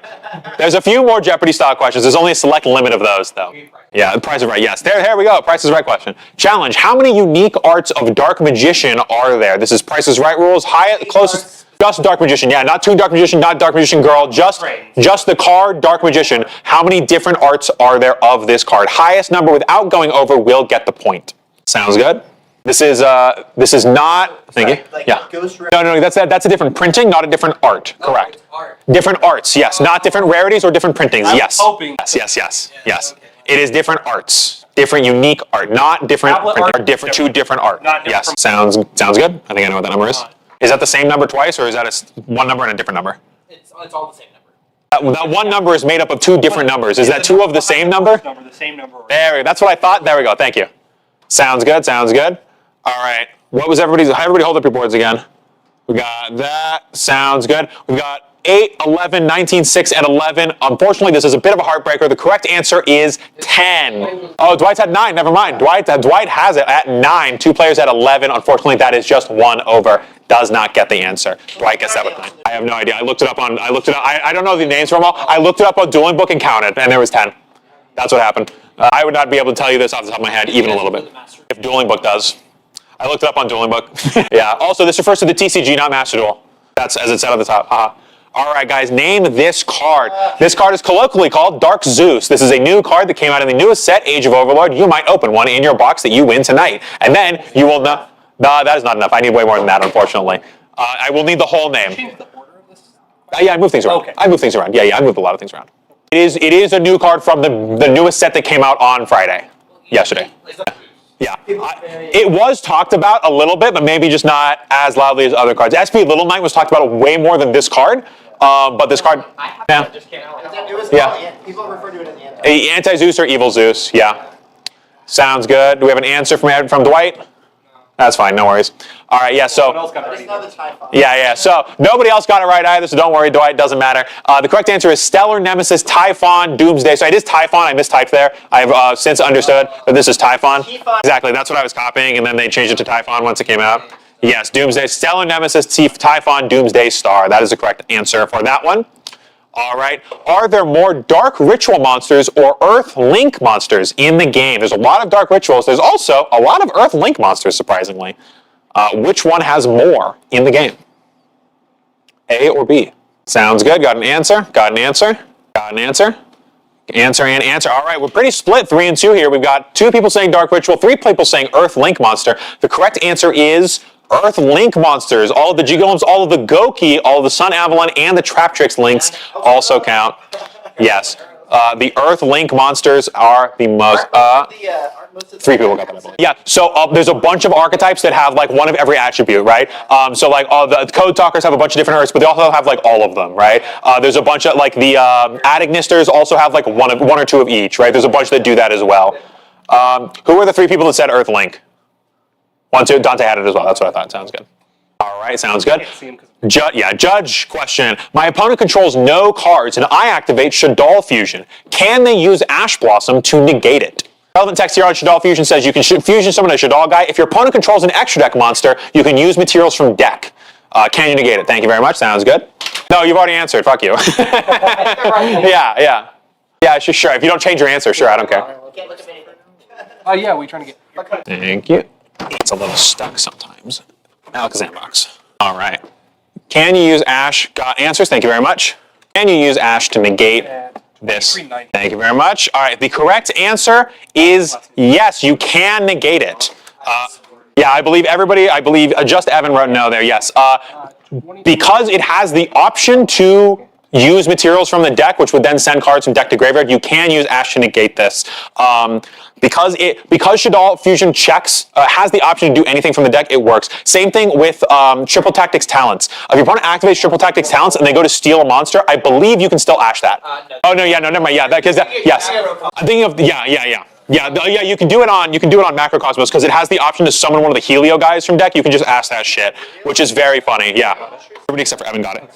There's a few more Jeopardy-style questions. There's only a select limit of those, though. Yeah, the Price is Right. Yes. There we go. Price is Right question. Challenge. How many unique arts of Dark Magician are there? This is Price is Right rules. Closest. Just Dark Magician. Yeah, not Toon Dark Magician, not Dark Magician Girl. Just the card Dark Magician. How many different arts are there of this card? Highest number without going over will get the point. Sounds good? This is not. Thank you. Like Yeah. Ghost Rider. No, that's a different printing, not a different art. Correct. Art. Different arts, yes. Not different rarities or different printings, I was yes. hoping. Yes. It is different arts. Different unique art, not different Tablet printing, art. or different, two different art. Not different Yes. Sounds good. I think I know what that number is. Is that the same number twice, or is that one number and a different number? It's all the same number. That one number is made up of two different numbers. Is that two of the same number? The same number. That's what I thought. There we go. Thank you. Sounds good. All right. What was everybody hold up your boards again. We got that. Sounds good. We've got 8, 11, 19, 6, and 11. Unfortunately, this is a bit of a heartbreaker. The correct answer is 10. Oh, Dwight's at 9. Never mind. Dwight has it at 9. 2 players at 11. Unfortunately, that is just 1 over. Does not get the answer. Dwight gets that with 9. I have no idea. I looked it up. I don't know the names from them all. I looked it up on Dueling Book and counted, and there was 10. That's what happened. I would not be able to tell you this off the top of my head, even a little bit. If Dueling Book does. I looked it up on Dueling Book. Yeah. Also, this refers to the TCG, not Master Duel. That's as it said at the top. All right, guys, name this card. This card is colloquially called Dark Zeus. This is a new card that came out in the newest set, Age of Overlord. You might open one in your box that you win tonight. And then you will know. No, that is not enough. I need way more than that, unfortunately. I will need the whole name. Change the order of this? Yeah, I move things around. Okay. I move things around. Yeah, I moved a lot of things around. It is a new card from the newest set that came out on Friday. Yesterday. Yeah. It was talked about a little bit, but maybe just not as loudly as other cards. SP Little Knight was talked about way more than this card. But this card, yeah. Just came out. It was Yeah. people refer to it as anti. Anti-Zeus or Evil Zeus, yeah. Sounds good. Do we have an answer from Dwight? That's fine, no worries. All right, yeah, Someone so, else got it It's right. not the Typhon. yeah, so nobody else got it right either, so don't worry, Dwight, doesn't matter. The correct answer is Stellar Nemesis Typhon Doomsday. So it is Typhon, I mistyped there. I have since understood that this is Typhon. Exactly, that's what I was copying, and then they changed it to Typhon once it came out. Yes, Doomsday, Stellar Nemesis Typhon Doomsday Star. That is the correct answer for that one. All right. Are there more dark ritual monsters or Earth Link monsters in the game? There's a lot of dark rituals. There's also a lot of Earth Link monsters, surprisingly. Which one has more in the game? A or B? Sounds good. Got an answer? Got an answer? Got an answer? Answer and answer. All right, we're pretty split, 3 and 2 here. We've got 2 people saying Dark Ritual, 3 people saying Earth Link Monster. The correct answer is Earth Link Monsters. All of the Gigolems, all of the Goki, all of the Sun Avalon, and the Traptrix links also count. Yes. The Earth Link Monsters are the most... Most of the 3 people got that, I believe. Yeah, so there's a bunch of archetypes that have like one of every attribute, right? So like the Code Talkers have a bunch of different Earths, but they also have like all of them, right? There's a bunch of like the Adignisters also have like one or 2 of each, right? There's a bunch that do that as well. Who were the 3 people that said Earth Link? 1, 2, Dante had it as well. That's what I thought. Sounds good. All right, sounds good. Judge question. My opponent controls no cards, and I activate Shaddoll Fusion. Can they use Ash Blossom to negate it? Relevant text here on Shaddoll Fusion says you can fusion summon a Shaddoll guy. If your opponent controls an extra deck monster, you can use materials from deck. Can you negate it? Thank you very much. Sounds good. No, you've already answered. Fuck you. Yeah, sure. If you don't change your answer, sure, I don't care. Can't look up anything. Yeah, we trying to get. Thank you. It's a little stuck sometimes. Alakazam box. All right. Can you use Ash? Got answers. Thank you very much. Can you use Ash to negate this? Thank you very much. All right. The correct answer is yes. You can negate it. Yeah, I believe everybody. Just Evan wrote no there. Yes. Because it has the option to use materials from the deck, which would then send cards from deck to graveyard, you can use Ash to negate this. Because Shaddoll Fusion checks, has the option to do anything from the deck, it works. Same thing with Triple Tactics Talents. If your opponent activates Triple Tactics Talents and they go to steal a monster, I believe you can still Ash that. No. Oh no, never mind. Yeah, yes. I'm thinking of Yeah, you can do it on Macrocosmos because it has the option to summon one of the Helio guys from deck. You can just ask that shit, which is very funny. Yeah, everybody except for Evan got it.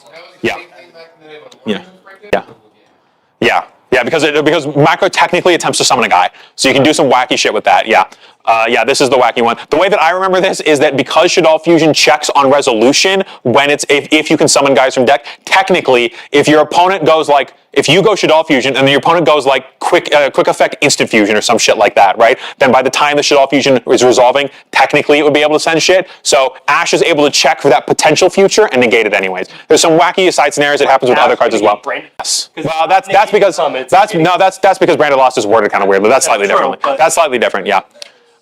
Yeah, because Macro technically attempts to summon a guy, so you can do some wacky shit with that. Yeah. Yeah, this is the wacky one. The way that I remember this is that because Shaddoll Fusion checks on resolution when it's if you can summon guys from deck, technically, if your opponent goes like, if you go Shaddoll Fusion and then your opponent goes like quick effect instant fusion or some shit like that, right? Then by the time the Shaddoll Fusion is resolving, technically it would be able to send shit. So Ash is able to check for that potential future and negate it anyways. There's some wacky side scenarios that happens with other cards as well. Yes. Well, that's because that's because Brandon lost his worded kind of weirdly. That's slightly different. That's slightly different. Yeah.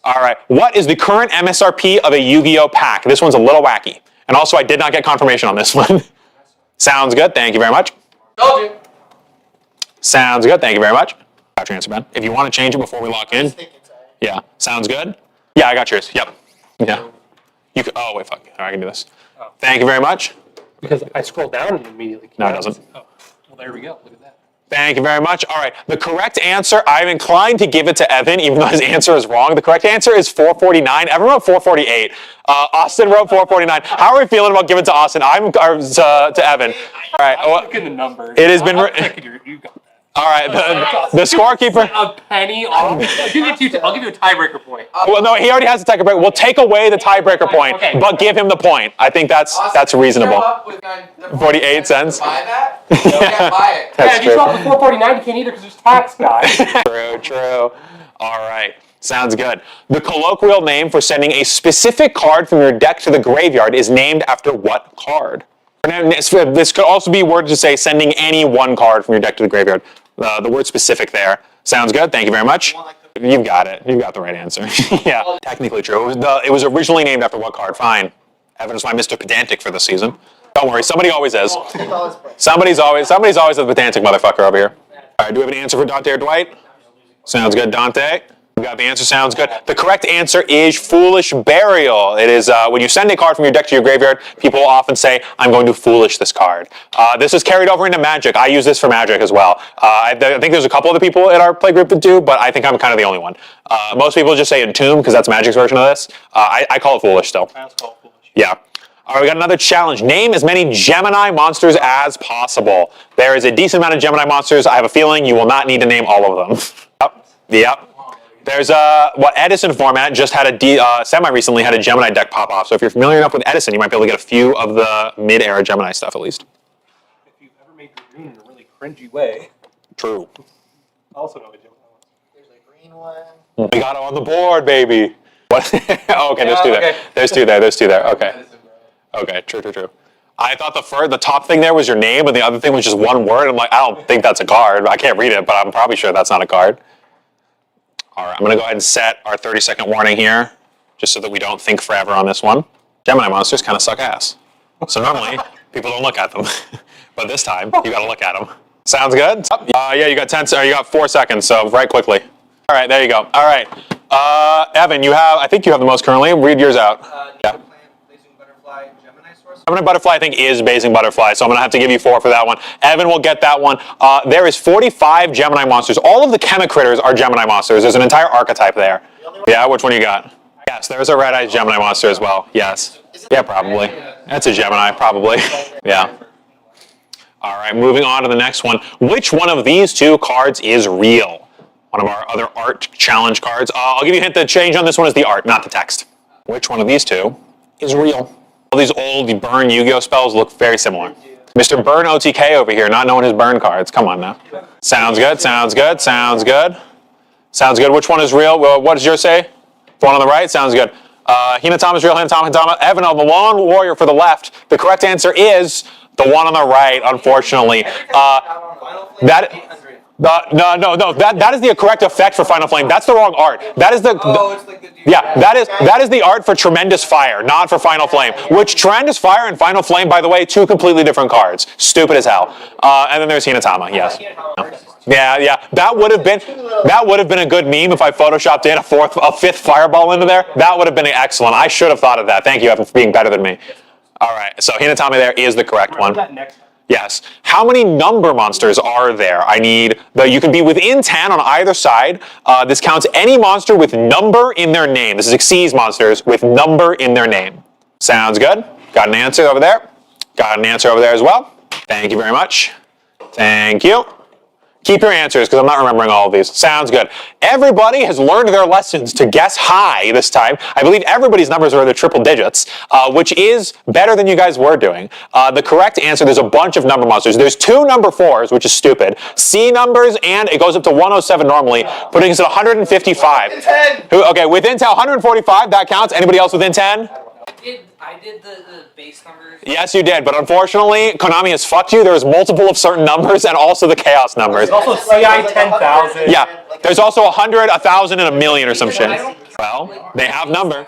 All right. What is the current MSRP of a Yu-Gi-Oh pack? This one's a little wacky. And also, I did not get confirmation on this one. Sounds good. Thank you very much. Told you. Sounds good. Thank you very much. Got your answer, Ben. If you want to change it before we lock in. Yeah. Sounds good. Yeah, I got yours. Yep. Yeah. You could, oh, wait, fuck. All right, I can do this. Oh. Thank you very much. Because I scroll down and immediately. No, it doesn't. Oh, well, there we go. Look at that. Thank you very much. All right, the correct answer, I'm inclined to give it to Evan, even though his answer is wrong. The correct answer is 449. Evan wrote 448. Austin wrote 449. How are we feeling about giving it to Austin? To Evan. All right. I'm looking at the numbers. It has been. You got that. All right, the scorekeeper. A penny off. I'll give you a tiebreaker point. Well, no, he already has the tiebreaker. We'll take away the tiebreaker point, Okay. but give him the point. I think that's Austin, reasonable. Show up with 48 cents. Buy that? You can't buy it. That's Yeah, if you true. show up for 449, you can't either because there's tax, guys. True. All right. Sounds good. The colloquial name for sending a specific card from your deck to the graveyard is named after what card? This could also be worded to say sending any one card from your deck to the graveyard. The word specific there. Sounds good. Thank you very much. You've got it. You've got the right answer. Yeah, technically true. It was originally named after what card? Fine. Evan is my Mr. Pedantic for this season. Don't worry. Somebody always is. Somebody's always a pedantic motherfucker over here. All right. Do we have an answer for Dante or Dwight? Sounds good, Dante. We got the answer. Sounds good. The correct answer is Foolish Burial. It is when you send a card from your deck to your graveyard, people often say, I'm going to foolish this card. This is carried over into Magic. I use this for Magic as well. I think there's a couple other people in our play group that do, but I think I'm kind of the only one. Most people just say Entomb because that's Magic's version of this. I call it Foolish still. Yeah. All right, we got another challenge. Name as many Gemini monsters as possible. There is a decent amount of Gemini monsters. I have a feeling you will not need to name all of them. Yep. There's what Edison format just had semi recently had a Gemini deck pop off. So if you're familiar enough with Edison, you might be able to get a few of the mid-era Gemini stuff at least. If you've ever made your rune in a really cringy way. True. Also know a Gemini one. There's a green one. We got it on the board, baby. What? Oh, okay, there's two there. Okay. There's two there. Okay. Okay, true. I thought the top thing there was your name, and the other thing was just one word. I'm like, I don't think that's a card. I can't read it, but I'm probably sure that's not a card. All right, I'm gonna go ahead and set our 30-second warning here, just so that we don't think forever on this one. Gemini monsters kind of suck ass. So normally, people don't look at them. But this time, you gotta look at them. Sounds good? Yeah, you got 4 seconds, so write quickly. All right, there you go. All right. Evan, I think you have the most currently. Read yours out. Yeah. Gemini Butterfly, I think, is Basing Butterfly, so I'm going to have to give you 4 for that one. Evan will get that one. There is 45 Gemini monsters. All of the Chemicritters are Gemini monsters. There's an entire archetype there. Yeah, which one you got? Yes, there's a Red-Eyed Gemini monster as well. Yes. Yeah, probably. That's a Gemini, probably. Yeah. All right, moving on to the next one. Which one of these two cards is real? One of our other art challenge cards. I'll give you a hint. The change on this one is the art, not the text. Which one of these two is real? All these old burn Yu-Gi-Oh spells look very similar. Mr. Burn OTK over here, not knowing his burn cards. Come on now. Sounds good. Which one is real? Well, what does yours say? The one on the right? Sounds good. Hinatama is real. Hinatama. Evan on the Lone Warrior for the left. The correct answer is the one on the right, unfortunately. That is the correct effect for Final Flame. That's the wrong art. That is that is the art for Tremendous Fire, not for Final Flame. Which Tremendous Fire and Final Flame, by the way, 2 completely different cards. Stupid as hell. And then there's Hinatama. Yes. Yeah. That would have been a good meme if I photoshopped in a 5th fireball into there. That would have been excellent. I should have thought of that. Thank you, Evan, for being better than me. All right. So Hinatama there is the correct one. Yes. How many number monsters are there? You can be within 10 on either side. This counts any monster with number in their name. This is Xyz monsters with number in their name. Sounds good. Got an answer over there. Got an answer over there as well. Thank you very much. Thank you. Keep your answers, because I'm not remembering all of these. Sounds good. Everybody has learned their lessons to guess high this time. I believe everybody's numbers are in the triple digits, which is better than you guys were doing. The correct answer, there's a bunch of number monsters. There's 2 number 4s, which is stupid. C numbers, and it goes up to 107 normally, putting us at 155. 10. Okay, within 10, 145, that counts. Anybody else within 10? I did the base numbers. Yes, you did, but unfortunately, Konami has fucked you. There's multiple of certain numbers and also the chaos numbers. There's also CI 10,000. Yeah, there's also 100, 1,000, and a million or some shit. Well, they have number.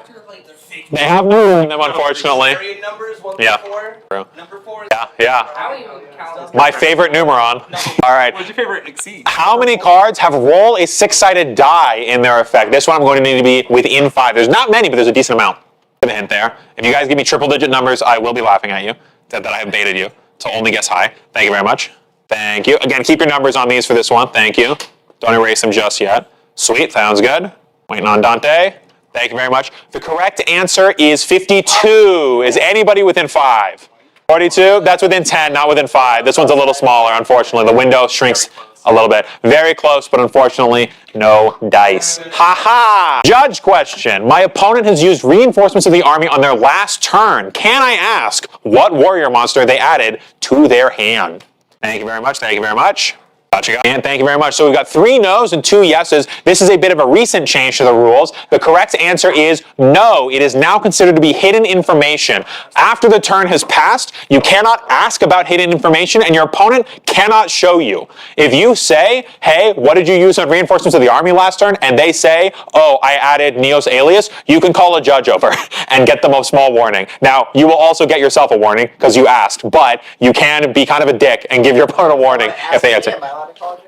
They have number in them, unfortunately. Area numbers 1 Yeah. through 4. True. Number 4 is Yeah. I don't even count. My favorite numeron. All right. What's your favorite exceed? How many cards have roll a 6-sided die in their effect? This one I'm going to need to be within 5. There's not many, but there's a decent amount. A hint there. If you guys give me triple digit numbers, I will be laughing at you that I have baited you to only guess high. Thank you very much. Thank you. Again, keep your numbers on these for this one. Thank you. Don't erase them just yet. Sweet. Sounds good. Waiting on Dante. Thank you very much. The correct answer is 52. Is anybody within 5? 42? That's within 10, not within 5. This one's a little smaller, unfortunately. The window shrinks a little bit. Very close, but unfortunately, no dice. Ha-ha! Judge question. My opponent has used reinforcements of the army on their last turn. Can I ask what warrior monster they added to their hand? Thank you very much. Thank you very much. Gotcha. And thank you very much. So we've got 3 no's and 2 yeses. This is a bit of a recent change to the rules. The correct answer is no. It is now considered to be hidden information. After the turn has passed, you cannot ask about hidden information and your opponent cannot show you. If you say, hey, what did you use on reinforcements of the army last turn? And they say, oh, I added Neos Alias, you can call a judge over and get them a small warning. Now, you will also get yourself a warning because you asked, but you can be kind of a dick and give your opponent a warning if they answer.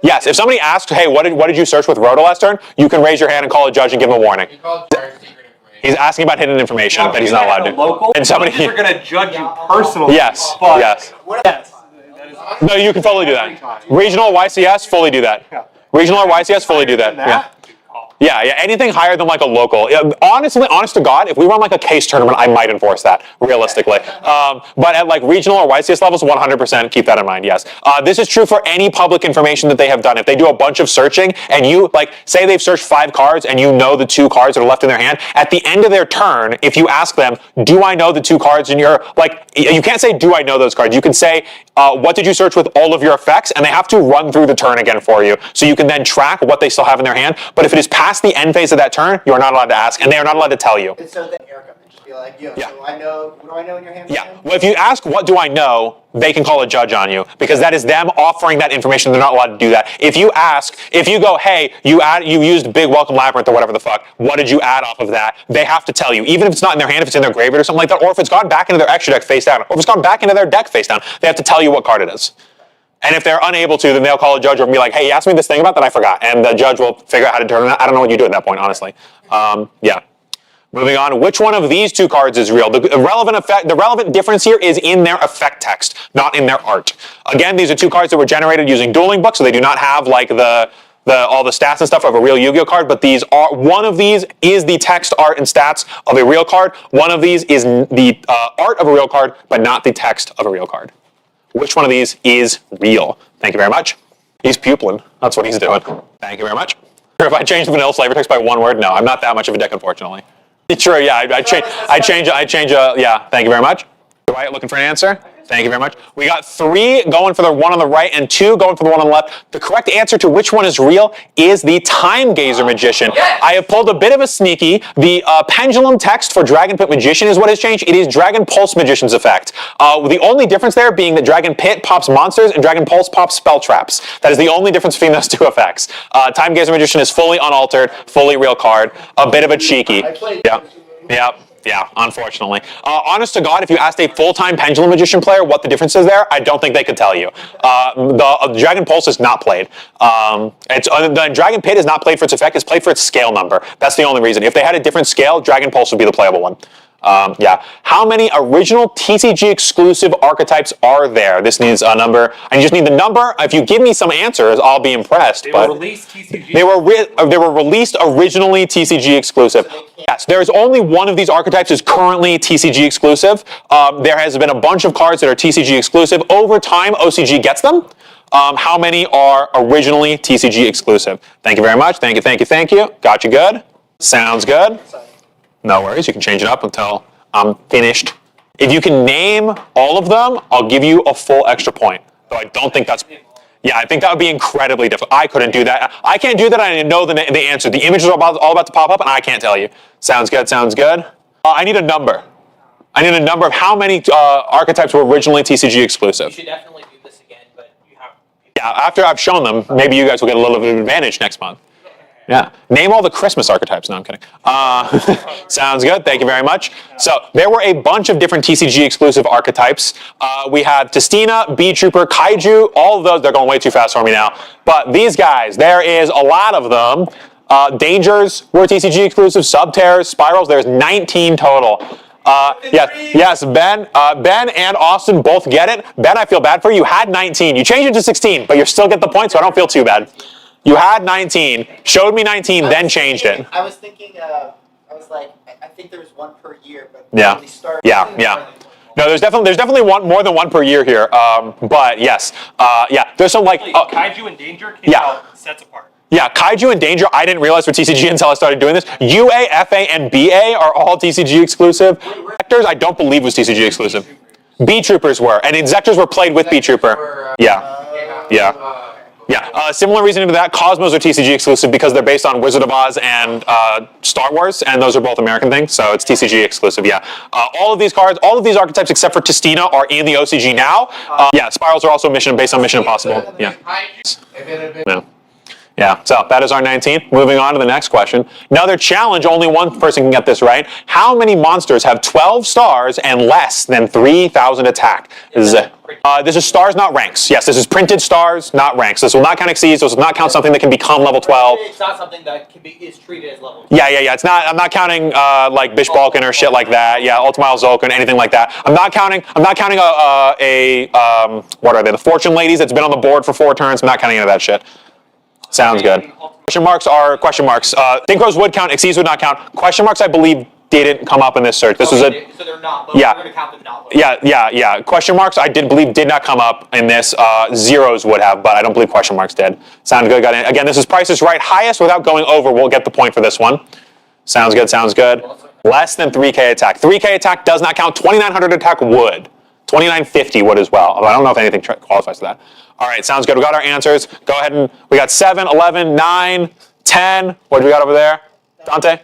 Yes, if somebody asks, hey, what did you search with Rhoda last turn? You can raise your hand and call a judge and give him a warning. You called Jared secret information. He's asking about hidden information that he's not allowed to. Local, And somebody, are going to judge you personally. yes, but yes. Yes. No, you can fully do that. Regional YCS, fully do that. Regional or YCS, fully do that. Yeah. Yeah, anything higher than like a local. Honestly, honest to God, if we run like a case tournament, I might enforce that, realistically. But at like regional or YCS levels, 100% keep that in mind, yes. This is true for any public information that they have done. If they do a bunch of searching and you, like, say they've searched 5 cards and you know the 2 cards that are left in their hand, at the end of their turn, if you ask them, do I know the 2 cards in your, like, you can't say, do I know those cards? You can say, what did you search with all of your effects? And they have to run through the turn again for you. So you can then track what they still have in their hand. But if it is past the end phase of that turn, you are not allowed to ask, and they are not allowed to tell you. And so then Erica can just be like, yo, Yeah. so I know, what do I know in your hand? Yeah. Well, if you ask, what do I know, they can call a judge on you because that is them offering that information. They're not allowed to do that. If you ask, if you go, hey, you used Big Welcome Labyrinth or whatever the fuck, what did you add off of that? They have to tell you, even if it's not in their hand, if it's in their graveyard or something like that, or if it's gone back into their extra deck face down, or if it's gone back into their deck face down, they have to tell you what card it is. And if they're unable to, then they'll call a judge or be like, hey, you asked me this thing about that I forgot. And the judge will figure out how to determine that. I don't know what you do at that point, honestly. Yeah. Moving on, which one of these 2 cards is real? The relevant difference here is in their effect text, not in their art. Again, these are 2 cards that were generated using dueling books, so they do not have like all the stats and stuff of a real Yu-Gi-Oh card, but one of these is the text, art, and stats of a real card. One of these is the art of a real card, but not the text of a real card. Which one of these is real? Thank you very much. He's pupilling. That's what he's doing. Thank you very much. If I change the vanilla flavor text by 1 word, no, I'm not that much of a dick, unfortunately. True, yeah, I change, yeah, thank you very much. Dwight, looking for an answer? Thank you very much. We got 3 going for the one on the right and 2 going for the one on the left. The correct answer to which one is real is the Time Gazer Magician. Yes. I have pulled a bit of a sneaky. The pendulum text for Dragon Pit Magician is what has changed. It is Dragon Pulse Magician's effect. The only difference there being that Dragon Pit pops monsters and Dragon Pulse pops spell traps. That is the only difference between those 2 effects. Time Gazer Magician is fully unaltered, fully real card. A bit of a cheeky. Yeah, unfortunately. Honest to God, if you asked a full-time Pendulum Magician player what the difference is there, I don't think they could tell you. The Dragon Pulse is not played. The Dragon Pit is not played for its effect, it's played for its scale number. That's the only reason. If they had a different scale, Dragon Pulse would be the playable one. Yeah. How many original TCG exclusive archetypes are there? This needs a number. I just need the number. If you give me some answers, I'll be impressed. They were released TCG. They were released originally TCG exclusive. Yes, there's only one of these archetypes is currently TCG exclusive. There has been a bunch of cards that are TCG exclusive. Over time, OCG gets them. How many are originally TCG exclusive? Thank you very much. Thank you, thank you, thank you. Got you good? Sounds good. No worries. You can change it up until I'm finished. If you can name all of them, I'll give you a full extra point. Though I don't think that's... Yeah, I think that would be incredibly difficult. I couldn't do that. I can't do that. I know the answer. The images are all about to pop up, and I can't tell you. Sounds good. Sounds good. I need a number. I need a number of how many archetypes were originally TCG exclusive. You should definitely do this again, but you have. Yeah, after I've shown them, maybe you guys will get a little bit of advantage next month. Yeah. Name all the Christmas archetypes. No, I'm kidding. Sounds good. Thank you very much. So there were a bunch of different TCG exclusive archetypes. We had Testina, Bee Trooper, Kaiju, all of those. They're going way too fast for me now. But these guys, there is a lot of them. Dangers were TCG exclusive. Subterrors, Spirals, there's 19 total. Yes, Ben and Austin both get it. Ben, I feel bad for you. You had 19. You changed it to 16, but you still get the point, so I don't feel too bad. You had 19, showed me 19, then changed it. I was thinking, I was like, I think there was one per year, but Yeah. Yeah. No, there's definitely more than one per year here. But yes, there's some like Kaiju and Danger came out sets apart. Yeah, Kaiju and Danger, I didn't realize were TCG until I started doing this. UA, FA, and BA are all TCG exclusive. Vectors, I don't believe was TCG exclusive. B Troopers were, and Inzectors were played with B Trooper. Similar reasoning to that, Cosmos are TCG exclusive because they're based on Wizard of Oz and Star Wars, and those are both American things, so it's TCG exclusive, yeah. All of these cards, all of these archetypes except for Testina are in the OCG now. Spirals are also based on Mission Impossible. Yeah, so that is our 19th. Moving on to the next question. Another challenge, only one person can get this right. How many monsters have 12 stars and less than 3,000 attack? This is stars, not ranks. Yes, this is printed stars, not ranks. This will not count exceeds. This will not count something that can become level 12. It's not something that is treated as level 12. Yeah. It's not. I'm not counting like Bish Balkan or shit like that. Yeah, Ultimile Zulkan, anything like that. I'm not counting what are they? The Fortune Ladies that's been on the board for 4 turns. I'm not counting any of that shit. Sounds good. Question marks are question marks. Synchros would count, exceeds would not count. Question marks, I believe, didn't come up in this search. This was a... So they're not low. We're going to count them not low. Yeah. Question marks, I did believe, did not come up in this. Zeros would have, but I don't believe question marks did. Sounds good. Got it. Again, this is Price is Right. Highest without going over. We'll get the point for this one. Sounds good. Less than 3K attack. 3K attack does not count. 2,900 attack would. 2,950 would as well. I don't know if anything qualifies for that. All right, sounds good. We got our answers. Go ahead and we got 7, 11, 9, 10. What do we got over there? Dante?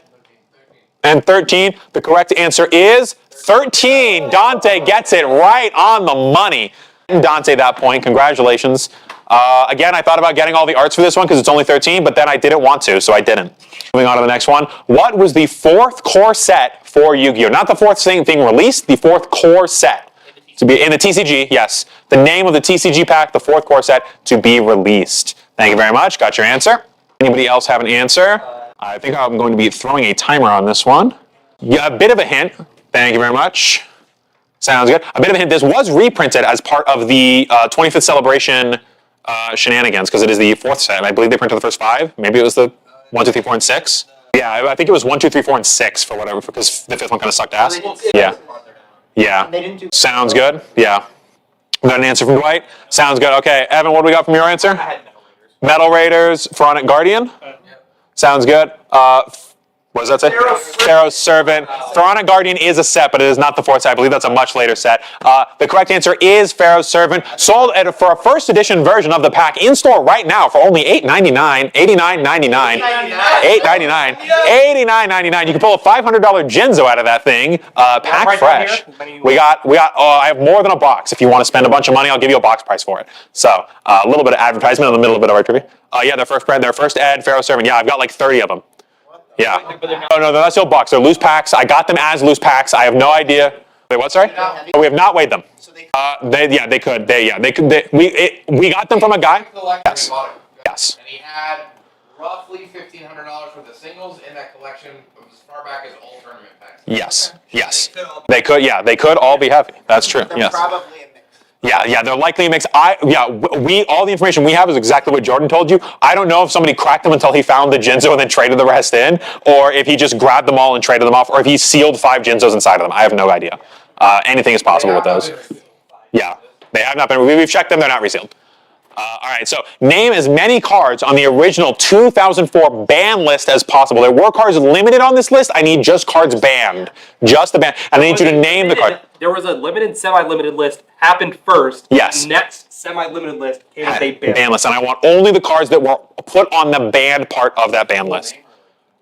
And 13. The correct answer is 13. Dante gets it right on the money. Dante that point. Congratulations. Again, I thought about getting all the arts for this one because it's only 13, but then I didn't want to, so I didn't. Moving on to the next one. What was the 4th core set for Yu-Gi-Oh? Not the 4th thing released, the 4th core set. To be in the TCG, yes. The name of the TCG pack, the 4th core set, to be released. Thank you very much. Got your answer. Anybody else have an answer? I think I'm going to be throwing a timer on this one. Yeah, a bit of a hint. Thank you very much. Sounds good. A bit of a hint. This was reprinted as part of the 25th celebration shenanigans because it is the 4th set. I believe they printed the first 5. Maybe it was the 1, 2, 3, 4, and 6. Yeah, I think it was 1, 2, 3, 4, and 6 for whatever because the 5th one kind of sucked ass. Yeah. Sounds good. Yeah. Got an answer from Dwight. Sounds good. Okay, Evan, what do we got from your answer? I had Metal Raiders, Pharaonic Guardian. Sounds good. What does that say? Pharaoh's Servant. Pharaonic Guardian is a set, but it is not the 4th set. I believe that's a much later set. The correct answer is Pharaoh's Servant. Sold for a first edition version of the pack in store right now for only $8.99, $89.99, $8.99, $89.99. You can pull a $500 Jinzo out of that thing. Pack fresh. We got. I have more than a box. If you want to spend a bunch of money, I'll give you a box price for it. So a little bit of advertisement in the middle, a bit of our trivia. Their first ed, Pharaoh's Servant. Yeah, I've got like 30 of them. Yeah. No, that's still box. They're loose packs. I got them as loose packs. I have no idea. Wait, what? Sorry? We have not weighed them. They could. We got them from a guy. Yes. Yes. And he had roughly $1,500 worth of singles in that collection as far back as all tournament packs. Yes. They could. Yeah, they could all be heavy. That's true. They're Yes. probably a mix. Yeah, they're likely a mix. All the information we have is exactly what Jordan told you. I don't know if somebody cracked them until he found the Jinzo and then traded the rest in, or if he just grabbed them all and traded them off, or if he sealed 5 Jinzos inside of them. I have no idea. Anything is possible with those. Yeah, they have not been. We've checked them. They're not resealed. All right, so name as many cards on the original 2004 ban list as possible. There were cards limited on this list. I need just cards banned. Just the ban. And I need you to name the card. There was a limited, semi-limited list happened first. Yes. The next semi-limited list came with a ban list. And I want only the cards that were put on the banned part of that ban list.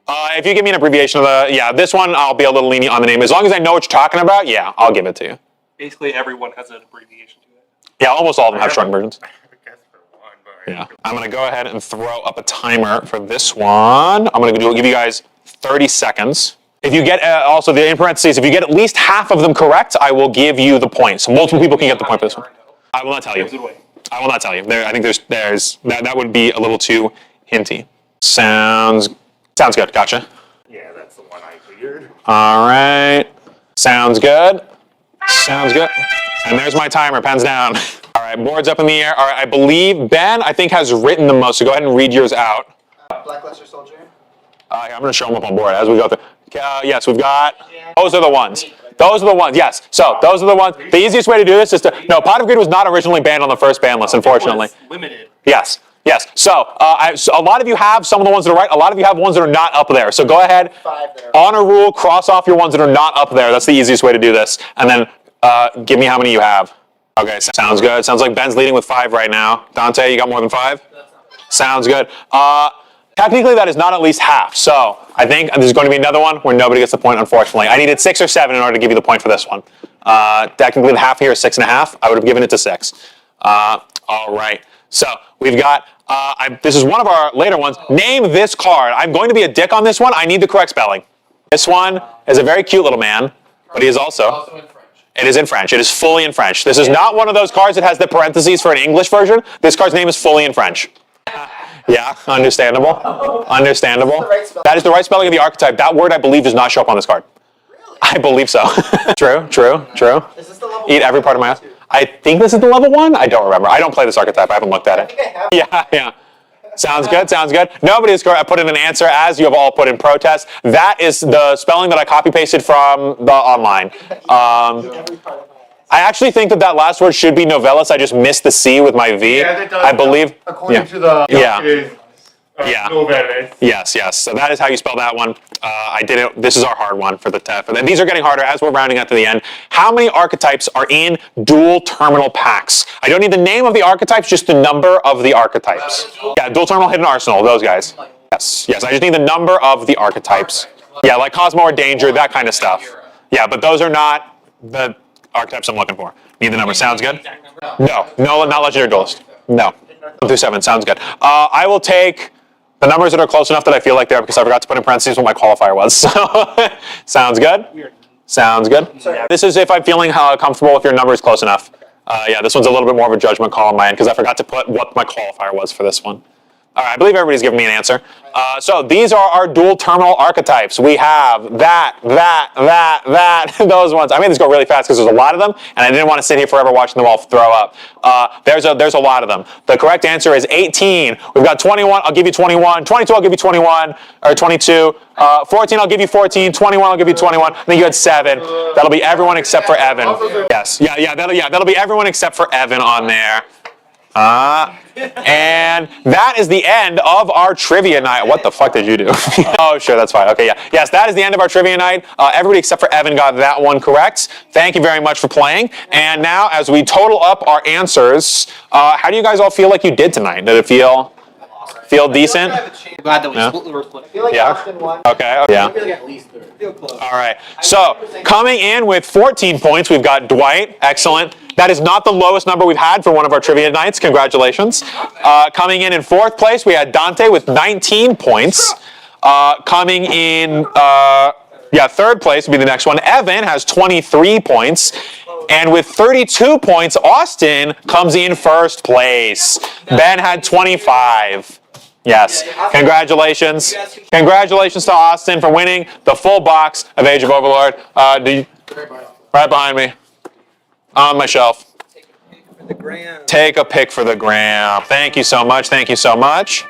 If you give me an abbreviation of this one, I'll be a little lenient on the name. As long as I know what you're talking about, yeah, I'll give it to you. Basically, everyone has an abbreviation to it. Yeah, almost all of them have shortened versions. Yeah, I'm going to go ahead and throw up a timer for this one. I'm going to give you guys 30 seconds. If you get, also in parentheses, if you get at least half of them correct, I will give you the point. So multiple people can get the point for this one. I will not tell you. I will not tell you. I think that would be a little too hinty. Sounds good. Gotcha. Yeah, that's the one I figured. All right. Sounds good. Sounds good. And there's my timer. Pens down. All right, board's up in the air. All right, I believe Ben, I think, has written the most, so go ahead and read yours out. Blackluster Soldier. I'm going to show them up on board as we go through. Yes, we've got, those are the ones. Those are the ones, yes. So those are the ones. The easiest way to do this is to, no, Pot of Greed was not originally banned on the first ban list, unfortunately. Limited. Yes. Yes. So, so a lot of you have some of the ones that are right. A lot of you have ones that are not up there. So go ahead, 5 there. on a rule, cross off your ones that are not up there. That's the easiest way to do this. And then give me how many you have. Okay, sounds good. Sounds like Ben's leading with 5 right now. Dante, you got more than 5? Sounds good. Technically, that is not at least half. So I think there's going to be another one where nobody gets the point, unfortunately. I needed 6 or 7 in order to give you the point for this one. Technically, the half here is 6.5. I would have given it to 6. All right. So we've got, this is one of our later ones. Name this card. I'm going to be a dick on this one. I need the correct spelling. This one is a very cute little man, but he is also in French. It is in French. It is fully in French. This is not one of those cards that has the parentheses for an English version. This card's name is fully in French. Yeah, understandable. Understandable. That is the right spelling of the archetype. That word, I believe, does not show up on this card. Really? I believe so. True. Is this the level Eat every part of my house. I think this is the level 1. I don't remember. I don't play this archetype. I haven't looked at I it. think I have. Yeah. Sounds good. Nobody has put in an answer, as you have all put in protest. That is the spelling that I copy-pasted from the online. Every part of my house. I actually think that last word should be novellus. I just missed the C with my V. Yeah, that does. I believe. According to the Yeah. novellus. Yes. So that is how you spell that one. I did it. This is our hard one for the TEF. And these are getting harder as we're rounding up to the end. How many archetypes are in dual terminal packs? I don't need the name of the archetypes, just the number of the archetypes. Yeah, dual terminal hidden arsenal, those guys. Yes. I just need the number of the archetypes. Yeah, like Cosmo or Danger, that kind of stuff. Yeah, but those are not the archetypes I'm looking for. Need the number. Sounds good? No, not Legendary Duelist. No. 1 through 7. Sounds good. I will take the numbers that are close enough that I feel like they are, because I forgot to put in parentheses what my qualifier was. So, sounds good? Sounds good? Sorry. This is if I'm feeling comfortable if your number is close enough. Yeah, this one's a little bit more of a judgment call on my end, because I forgot to put what my qualifier was for this one. All right, I believe everybody's giving me an answer. So these are our dual terminal archetypes. We have that, those ones. I made this go really fast because there's a lot of them, and I didn't want to sit here forever watching them all throw up. There's a lot of them. The correct answer is 18. We've got 21, I'll give you 21. 22, I'll give you 21, or 22. 14, I'll give you 14. 21, I'll give you 21. I think you had 7. That'll be everyone except for Evan. Yes, that'll be everyone except for Evan on there. And that is the end of our trivia night. What the fuck did you do? Oh, sure, that's fine. Okay, yeah. Yes, that is the end of our trivia night. Everybody except for Evan got that one correct. Thank you very much for playing. And now, as we total up our answers, how do you guys all feel like you did tonight? Did it feel decent? Glad that we Yeah. split. I feel like Yeah. Austin won. Okay, yeah. I feel like at least 3rd. Feel close. All right. So, coming in with 14 points, we've got Dwight. Excellent. That is not the lowest number we've had for one of our trivia nights. Congratulations. Coming in 4th place, we had Dante with 19 points. Coming in, 3rd place would be the next one. Evan has 23 points. And with 32 points, Austin comes in 1st place. Ben had 25. Yes. Congratulations. Congratulations to Austin for winning the full box of Age of Overlord. Right behind me. On my shelf. Take a pic for the gram. Thank you so much.